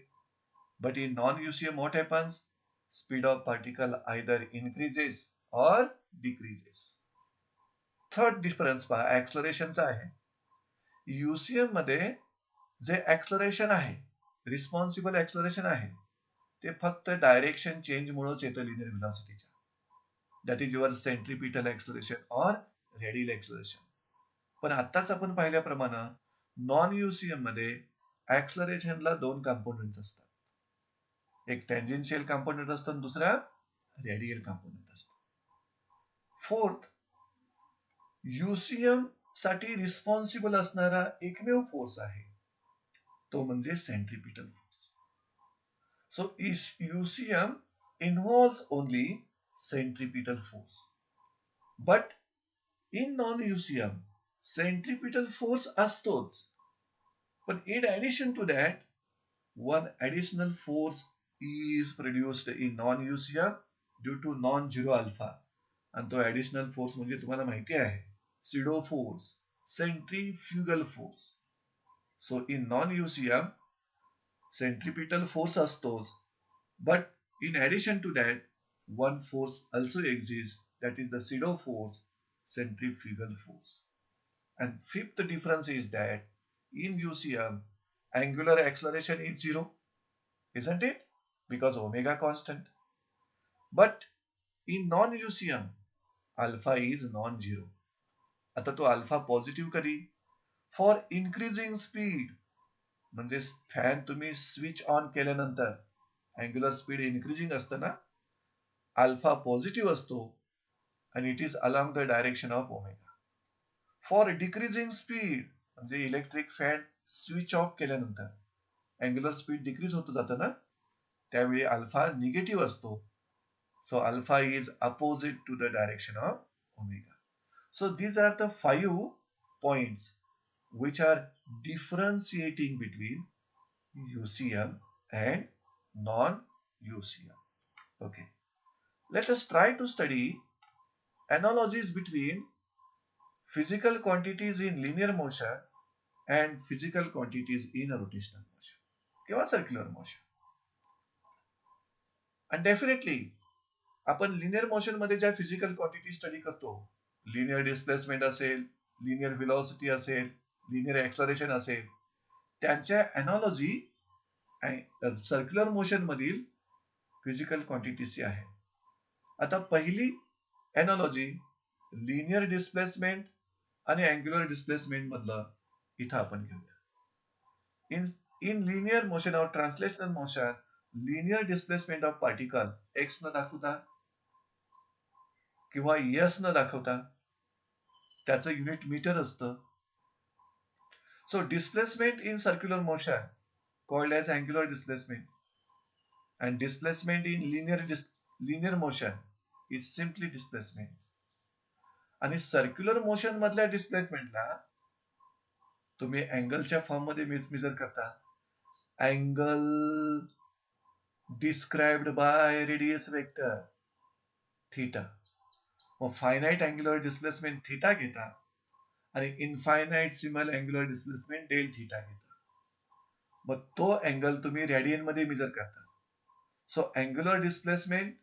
But in non UCM what happens? Speed of particle either increases or decreases. Third difference पहा ऍक्सलरेशनचा आहे. UCM मध्ये जे ऍक्सलरेशन आहे, रिस्पॉन्सिबल ऍक्सलरेशन आहे, ते फक्त डायरेक्शन चेंज मुळेच येतं लिनियर व्हेलॉसिटीच्या. That is your centripetal acceleration or radial acceleration. पण आत्ताच आपण पाहिल्याप्रमाणे नॉन UCM मध्ये ऍक्सलरेशनला दोन कंपोनेंट्स असतात. एक टँजेन्शियल कंपोनेंट असतो आणि दुसरा रेडियल कंपोनेंट असतो. फोर्थ, UCM साठी रिस्पॉन्सिबल असणारा एकमेव फोर्स आहे, तो म्हणजे centripetal force. So UCM involves only centripetal force. But in non-UCM, centripetal force असतोच. But in addition to that, one additional force is produced in non-UCM due to non-zero alpha. आणि तो additional force म्हणजे तुम्हाला माहिती आहे, pseudo force, centrifugal force. So in non-UCM, centripetal force असतोच. But in addition to that, one force also exists, that is the pseudo force, centrifugal force. And fifth difference is that in UCM, angular acceleration is 0, isn't it? Because omega constant. But in non-UCM, alpha is non-zero. आता तो alpha positive कधी? For increasing speed. म्हणजे fan तुम्ही switch on केल्यानंतर angular speed increasing असतं ना, alpha positive असतो आणि it is along the direction of omega. For decreasing speed म्हणजे इलेक्ट्रिक फॅन स्विच ऑफ केल्यानंतर अँग्युलर स्पीड डिक्रीज होत जातं ना, त्यावेळी अल्फा निगेटिव्ह असतो. So alpha is opposite to the direction of omega. So these are the 5 points which are differentiating between UCM and non-UCM. Okay. Let us try to study analogies between physical quantities in linear motion and physical quantities in a rotational motion किंवा circular motion. And definitely आपण linear motion मध्ये ज्या physical quantity study करतो, linear displacement असेल, linear velocity असेल, linear acceleration असेल, त्यांच्या analogy circular motion मधील फिजिकल क्वांटिटीची आहे. आता पहिली अनालॉजी लिनियर डिस्प्लेसमेंट आणि अँग्युलर डिस्प्लेसमेंट मधलं इथं आपण घेऊया. इन लिनियर मोशन और translational motion, linear displacement of particle x न दाखवता किंवा यस न दाखवता त्याचं युनिट मीटर असतं. So displacement in circular motion called as angular displacement and displacement in linear motion is simply displacement. आणि सर्क्युलर मोशन मधल्या डिस्प्लेसमेंटला तुम्ही अँगलच्या फॉर्म मध्ये मेजर करता. Angle described by radius vector theta. मग फायनाइट अँग्युलर डिस्प्लेसमेंट थीटा घेता आणि infinite सिमल angular displacement del theta घेता. मग तो अँगल तुम्ही रेडियन मध्ये मेजर करता. So angular displacement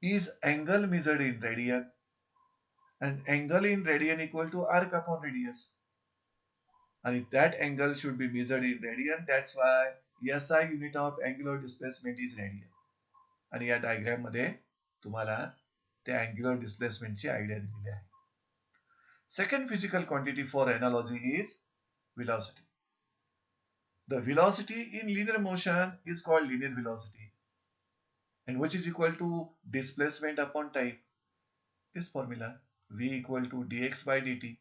is angle measured in radian and angle in radian equal to arc upon radius, and that angle should be measured in radian. That's why SI unit of angular displacement is radian. आणि या diagram मध्ये तुम्हाला त्या angular डिस्प्लेसमेंटची idea दिलेली आहे. Second physical quantity for analogy is velocity. The velocity in linear motion is called linear velocity, and which is equal to displacement upon time. This formula v equal to dx by dt,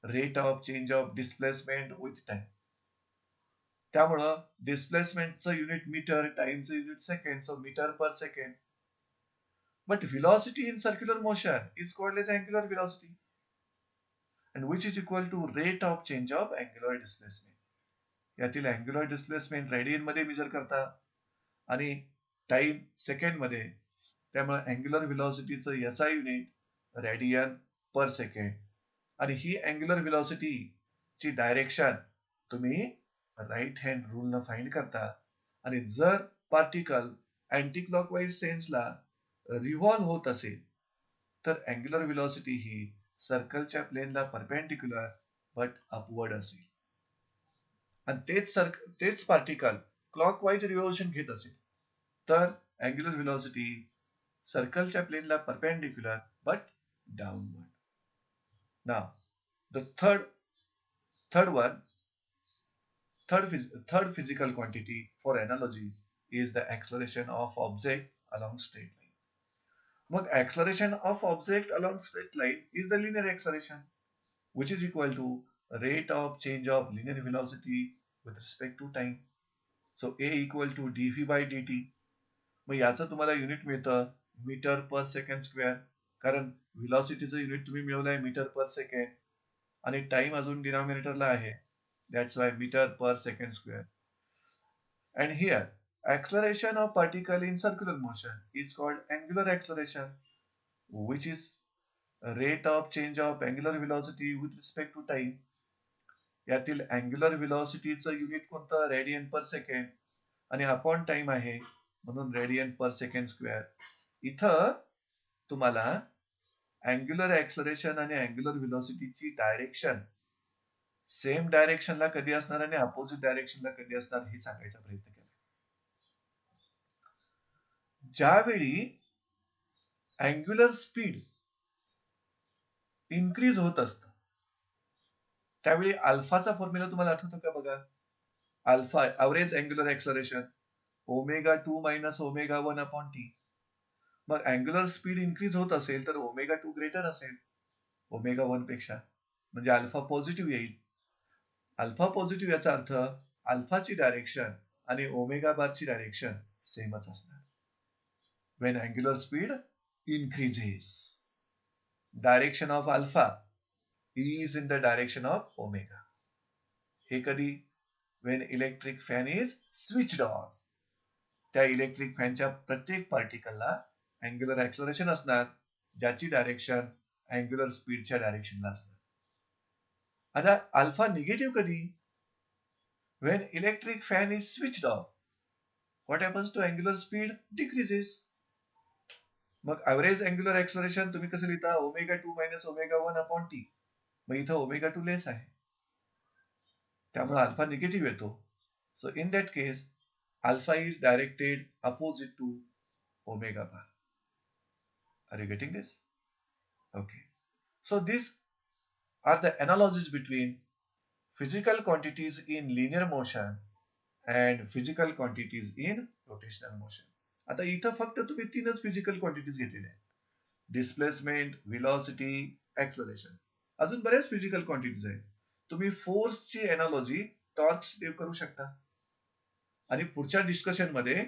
rate of change of displacement with time. त्यामुळं डिस्प्लेसमेंटचं unit metre, टाइमचं unit second, so metre per second. But velocity in circular motion is called as angular velocity, and which is equal to rate of change of angular displacement. यातील angular displacement radian मध्ये major करता आणि time second मध्ये, त्यामुळे angular व्हेलॉसिटीचं SI unit radian पर second. आणि ही angular velocity ची direction तुम्ही right hand rule न फाइंड करता. आणि जर पार्टिकल अँटी क्लॉकवाईज सेन्सला रिव्हॉल्व होत असेल तर अँग्युलर व्हेलॉसिटी ही सर्कलच्या प्लेनला परपेंडिक्युलर बट अपवर्ड असेल. आणि तेच पार्टिकल क्लॉकवाईज रिव्होल्यूशन घेत असेल तर अँग्युलर व्हेलॉसिटी सर्कलच्या प्लेनला perpendicular but downward. Now the third physical quantity for analogy is the acceleration of object along straight line. मग acceleration of object along straight line is the linear acceleration, which is equal to rate of change of linear velocity with respect to time. So a equal to dv by dt. मग याचं तुम्हाला unit मिळतं metre per second square, कारण व्हेलॉसिटीचं unit तुम्ही मिळवलंय metre per second आणि time अजून डिनॉमिनेटरला आहे, that's why meter per second square. And here acceleration of particle in circular motion is called angular acceleration, which is rate of change of angular velocity with respect to time. यातील angular व्हेलॉसिटीचं unit कोणतं, radian पर second, आणि upon time आहे म्हणून radian पर second square. इथं तुम्हाला angular acceleration आणि angular व्हेलॉसिटीची direction same डायरेक्शनला कधी असणार आणि अपोजिट डायरेक्शनला कधी असणार हे सांगायचा प्रयत्न केला. ज्यावेळी अँग्युलर स्पीड इन्क्रीज होत असतं त्यावेळी अल्फाचा फॉर्म्युला तुम्हाला आठवतो का बघा. Alpha average angular acceleration omega 2 minus omega 1 upon t. मग अँग्युलर स्पीड इन्क्रीज होत असेल तर ओमेगा 2 ग्रेटर असेल ओमेगा 1 पेक्षा, म्हणजे अल्फा पॉझिटिव्ह येईल. अल्फा पॉझिटिव्ह याचा अर्थ अल्फाची डायरेक्शन आणि ओमेगा बारची डायरेक्शन सेमच असणार. when angular speed increases, direction of alpha is in the direction of omega. हे कधी, when electric fan is switched on, त्या इलेक्ट्रिक फॅनच्या प्रत्येक पार्टिकलला अँग्युलर ऍक्सलरेशन असणार ज्याची डायरेक्शन अँग्युलर स्पीडच्या डायरेक्शनला असणार. आता अल्फा निगेटिव्ह कधी, when electric fan is switched off, what happens to angular speed decreases. मग ऍव्हरेज अँग्युलर ऍक्सलरेशन तुम्ही कसं लिहिता, omega 2 minus omega 1 upon t. मग इथं ओमेगा 2 लेस आहे त्यामुळे अल्फा निगेटिव्ह येतो. So in that case alpha is directed opposite to omega bar. Are you getting this? Okay. So this are the analogies between physical quantities in linear motion and physical quantities in rotational motion. आता इथं फक्त तुम्ही तीनच physical quantities घेतलेल्या आहेत, displacement, velocity, acceleration. अजून बऱ्याच physical quantities आहेत. तुम्ही फोर्सची एनालॉजी टॉर्च देव करू शकता आणि पुढच्या डिस्कशन मध्ये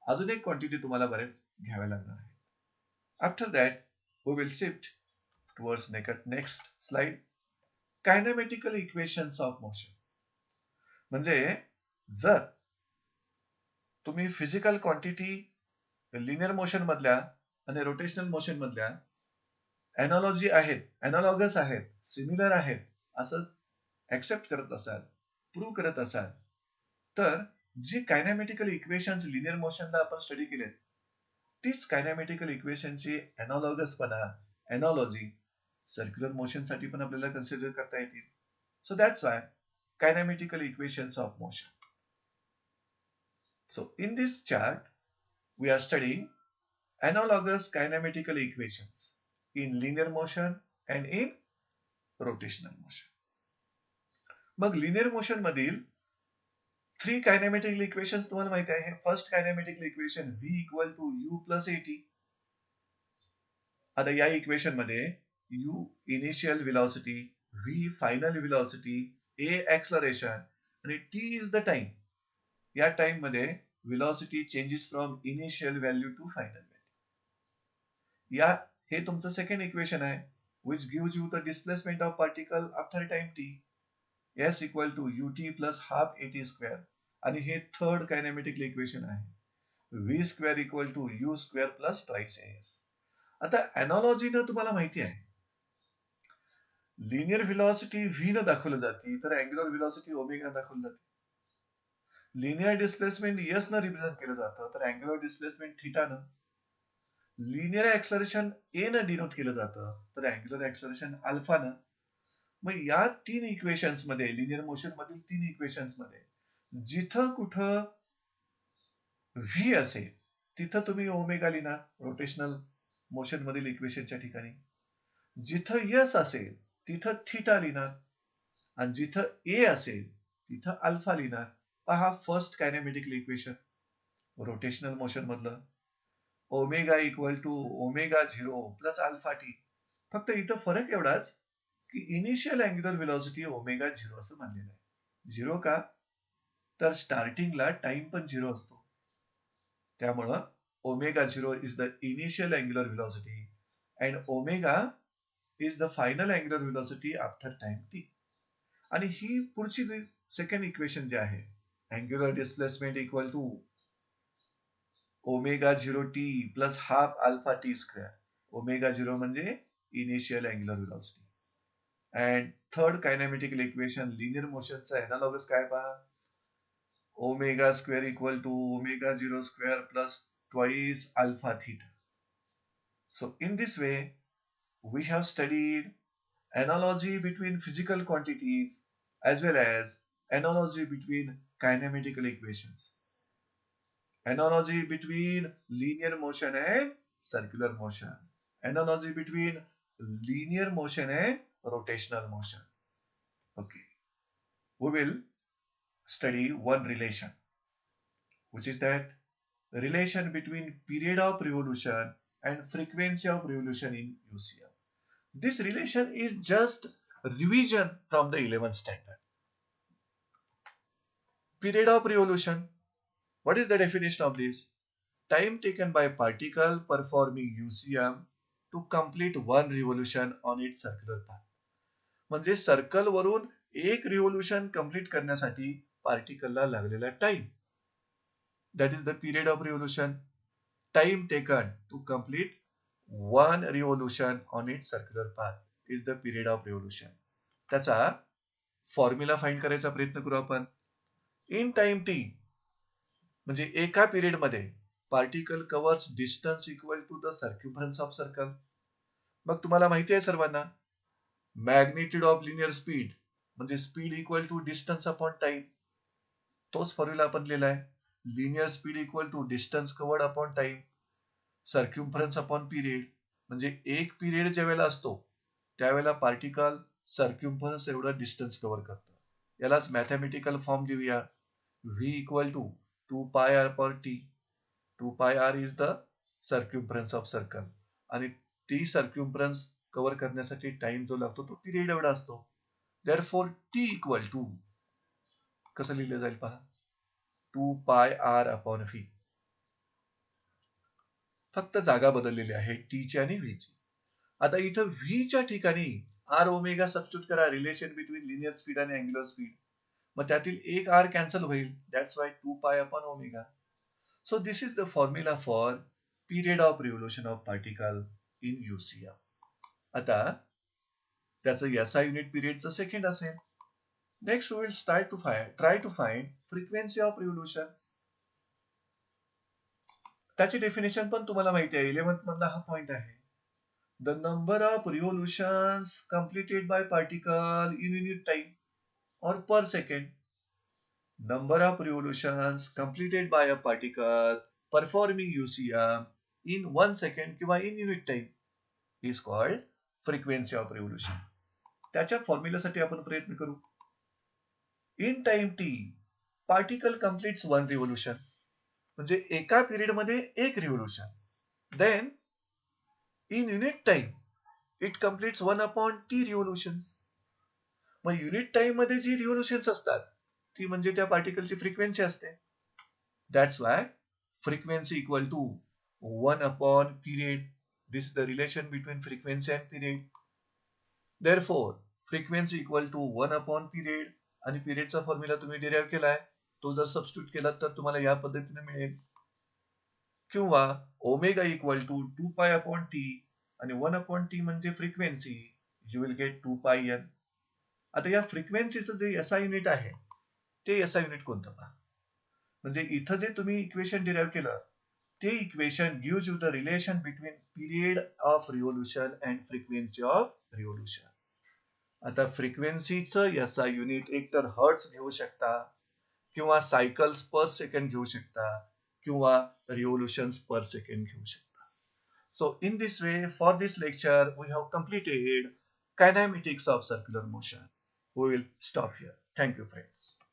अजून एक क्वांटिटी तुम्हाला बरेच घ्याव्या लागणार आहे. After that we will shift towards next slide, kinematical equations of motion. म्हणजे जर तुम्ही फिजिकल क्वांटिटी लिनियर मोशन मधल्या आणि रोटेशनल मोशन मधल्या एनालॉजी आहेत, एनालॉगस आहेत, सिमिलर आहेत असं ऍक्सेप्ट करत असाल, प्रूव्ह करत असाल, तर जी कायनेमॅटिकल इक्वेशन्स लिनियर मोशनला आपण स्टडी केलेत तीच कायनेमॅटिकल इक्वेशनची एनालॉगसपणा, एनालॉजी सर्क्युलर मोशन साठी पण आपल्याला कन्सिडर करता येतील. So that's why kinematical equations of motion. So in this chart, we are studying analogous kinematical equations in linear motion and in rotational motion. मग लिनियर मोशन मधील 3 kinematical equations तुम्हाला माहिती आहे. First kinematical equation v equal to u plus at. आता या equation मध्ये u initial velocity, v final velocity, a acceleration आणि t is the time. या टाइम मध्ये velocity changes from initial value to final value. या हे तुमचं second equation आहे, which gives you the displacement of particle after time t. s equal to ut plus half at square. आणि हे third kinematical equation आहे, v square equal to u square plus twice as. आता analogy न तुम्हाला माहिती आहे, linear velocity v न दाखवली जाते तर अँग्युलर व्हेलॉसिटी ओमेगा दाखवली जाते. लिनियर डिस्प्लेसमेंट s न रिप्रेझेंट केलं जातं तर अँग्युलर डिस्प्लेसमेंट थीटा न. लिनियर एक्सलरेशन a न डिनोट केलं जातं तर अँग्युलर एक्सलरेशन अल्फा न. मग या तीन इक्वेशन्स मध्ये, लिनियर मोशन मधील तीन इक्वेशन्स मध्ये जिथं कुठं v असेल तिथं तुम्ही ओमेगा लिहिणार रोटेशनल मोशन मधील इक्वेशनच्या ठिकाणी. जिथं s असेल तिथं थीटा लिहिणार आणि जिथं a असेल तिथं अल्फा लिहिणार. पहा first kinematical equation rotational motion मधलं, omega equal to omega 0 plus alpha t. फक्त इथं फरक एवढाच की इनिशियल अँग्युलर व्हेलॉसिटी ओमेगा 0 असं मानलेलं आहे. 0 का तर स्टार्टिंगला टाइम पण 0 असतो, त्यामुळं omega 0 is the initial angular velocity and omega is the final angular velocity after time T. आणि ही पुढची सेकंड इक्वेशन जे आहे, angular displacement equal to omega 0 T plus half alpha T square. Omega 0 म्हणजे initial angular velocity. And third kinematical equation linear मोशनचा analogous काय पहा, omega square equal to omega 0 square plus twice alpha theta. So in this way we have studied analogy between physical quantities as well as analogy between kinematical equations, analogy between linear motion and circular motion, analogy between linear motion and rotational motion. Okay, we will study one relation, which is that relation between period of revolution and frequency of revolution in UCM. This relation is just revision from the 11th standard. Period of revolution. What is the definition of this? Time taken by particle performing UCM to complete one revolution on its circular path. म्हणजे circle वरून एक revolution complete करण्यासाठी पार्टिकलला लागलेला time, that is the period of revolution. Time taken to complete one revolution on its circular path is the period of revolution. त्याचा formula find करायचा प्रयत्न करू आपण. इन टाइम टी म्हणजे एका पिरियड मध्ये particle covers distance equal to the circumference of circle. मग तुम्हाला माहिती आहे सर्वांना, मॅग्निट्यूड ऑफ लिनियर स्पीड म्हणजे speed equal to distance upon time. तोच फॉर्म्युला आपण लिहिला आहे. Linear speed equal to distance covered upon time, circumference upon period. म्हणजे एक पिरियड ज्या वेळेला असतो त्यावेळेला पार्टिकल सर्क्युम्फरन्स एवढा डिस्टन्स कव्हर करतो. यालाच मॅथमॅटिकल फॉर्म देऊया, v equal to 2 pi R per T. 2 pi R is the circumference of circle आणि टी सर्क्युम्फरन्स कव्हर करण्यासाठी टाइम जो लागतो तो पिरियड एवढा असतो. देअरफॉर टी इक्वल टू कसं लिहिलं जाईल पहा, 2 पाय आर अपॉन व्ही. फक्त जागा बदललेली आहे टीची आणि व्हीची. आता इथं व्हीच्या ठिकाणी आर ओमेगा सबस्टिट्यूट करा, रिलेशन बिटवीन लिनियर स्पीड आणि अँग्युलर स्पीड. मग त्यातील एक आर कॅन्सल होईल, that's why 2 pi upon omega. So this is the formula for period of revolution of particle in UCM. आता त्याचं एसआय युनिट पिरियडचं second असेल. Next we will try to find frequency of revolution. त्याची definition पण तुम्हाला माहिती आहे, 11th मधला हा पॉइंट आहे. The number of revolutions completed by particle in unit time or per second. number of revolutions completed by a particle performing UCM in 1 second किंवा in unit time is called frequency of revolution. त्याच्या फॉर्म्युलासाठी आपण प्रयत्न करू. In time t particle completes one revolution, म्हणजे एका period मध्ये एक revolution. Then in unit time it completes 1/t revolutions. मग युनिट टाइम मध्ये जी रिव्होल्यूशन्स असतात ती म्हणजे त्या पार्टिकलची फ्रिक्वेन्सी असते. That's why frequency equal to 1/period. This is the relation between frequency and period. Therefore, frequency equal to 1/period. आणि पिरियडचा फॉर्म्युला तुम्ही डिराइव्ह केलाय, तो जर सबस्टिट्यूट केला तर तुम्हाला या पद्धतीने मिळेल. किंवा ओमेगा इक्वल टू 2π/t आणि 1/t म्हणजे frequency, you will get 2πn. आता या फ्रिक्वेन्सीचं जे एसआय युनिट आहे ते एसआय युनिट कोणतं पहा. म्हणजे इथं जे तुम्ही इक्वेशन डिराइव्ह केलं ते equation gives you the relation between period of revolution and frequency of revolution. आता फ्रिक्वेन्सीचं एसआय युनिट एकतर हर्ट्स घेऊ शकता किंवा सायकल्स पर सेकंड घेऊ शकता किंवा रिव्होल्यूशन्स पर सेकंड घेऊ शकता. So in this way, for this lecture, we have completed kinematics of circular motion. We will stop here. Thank you, friends.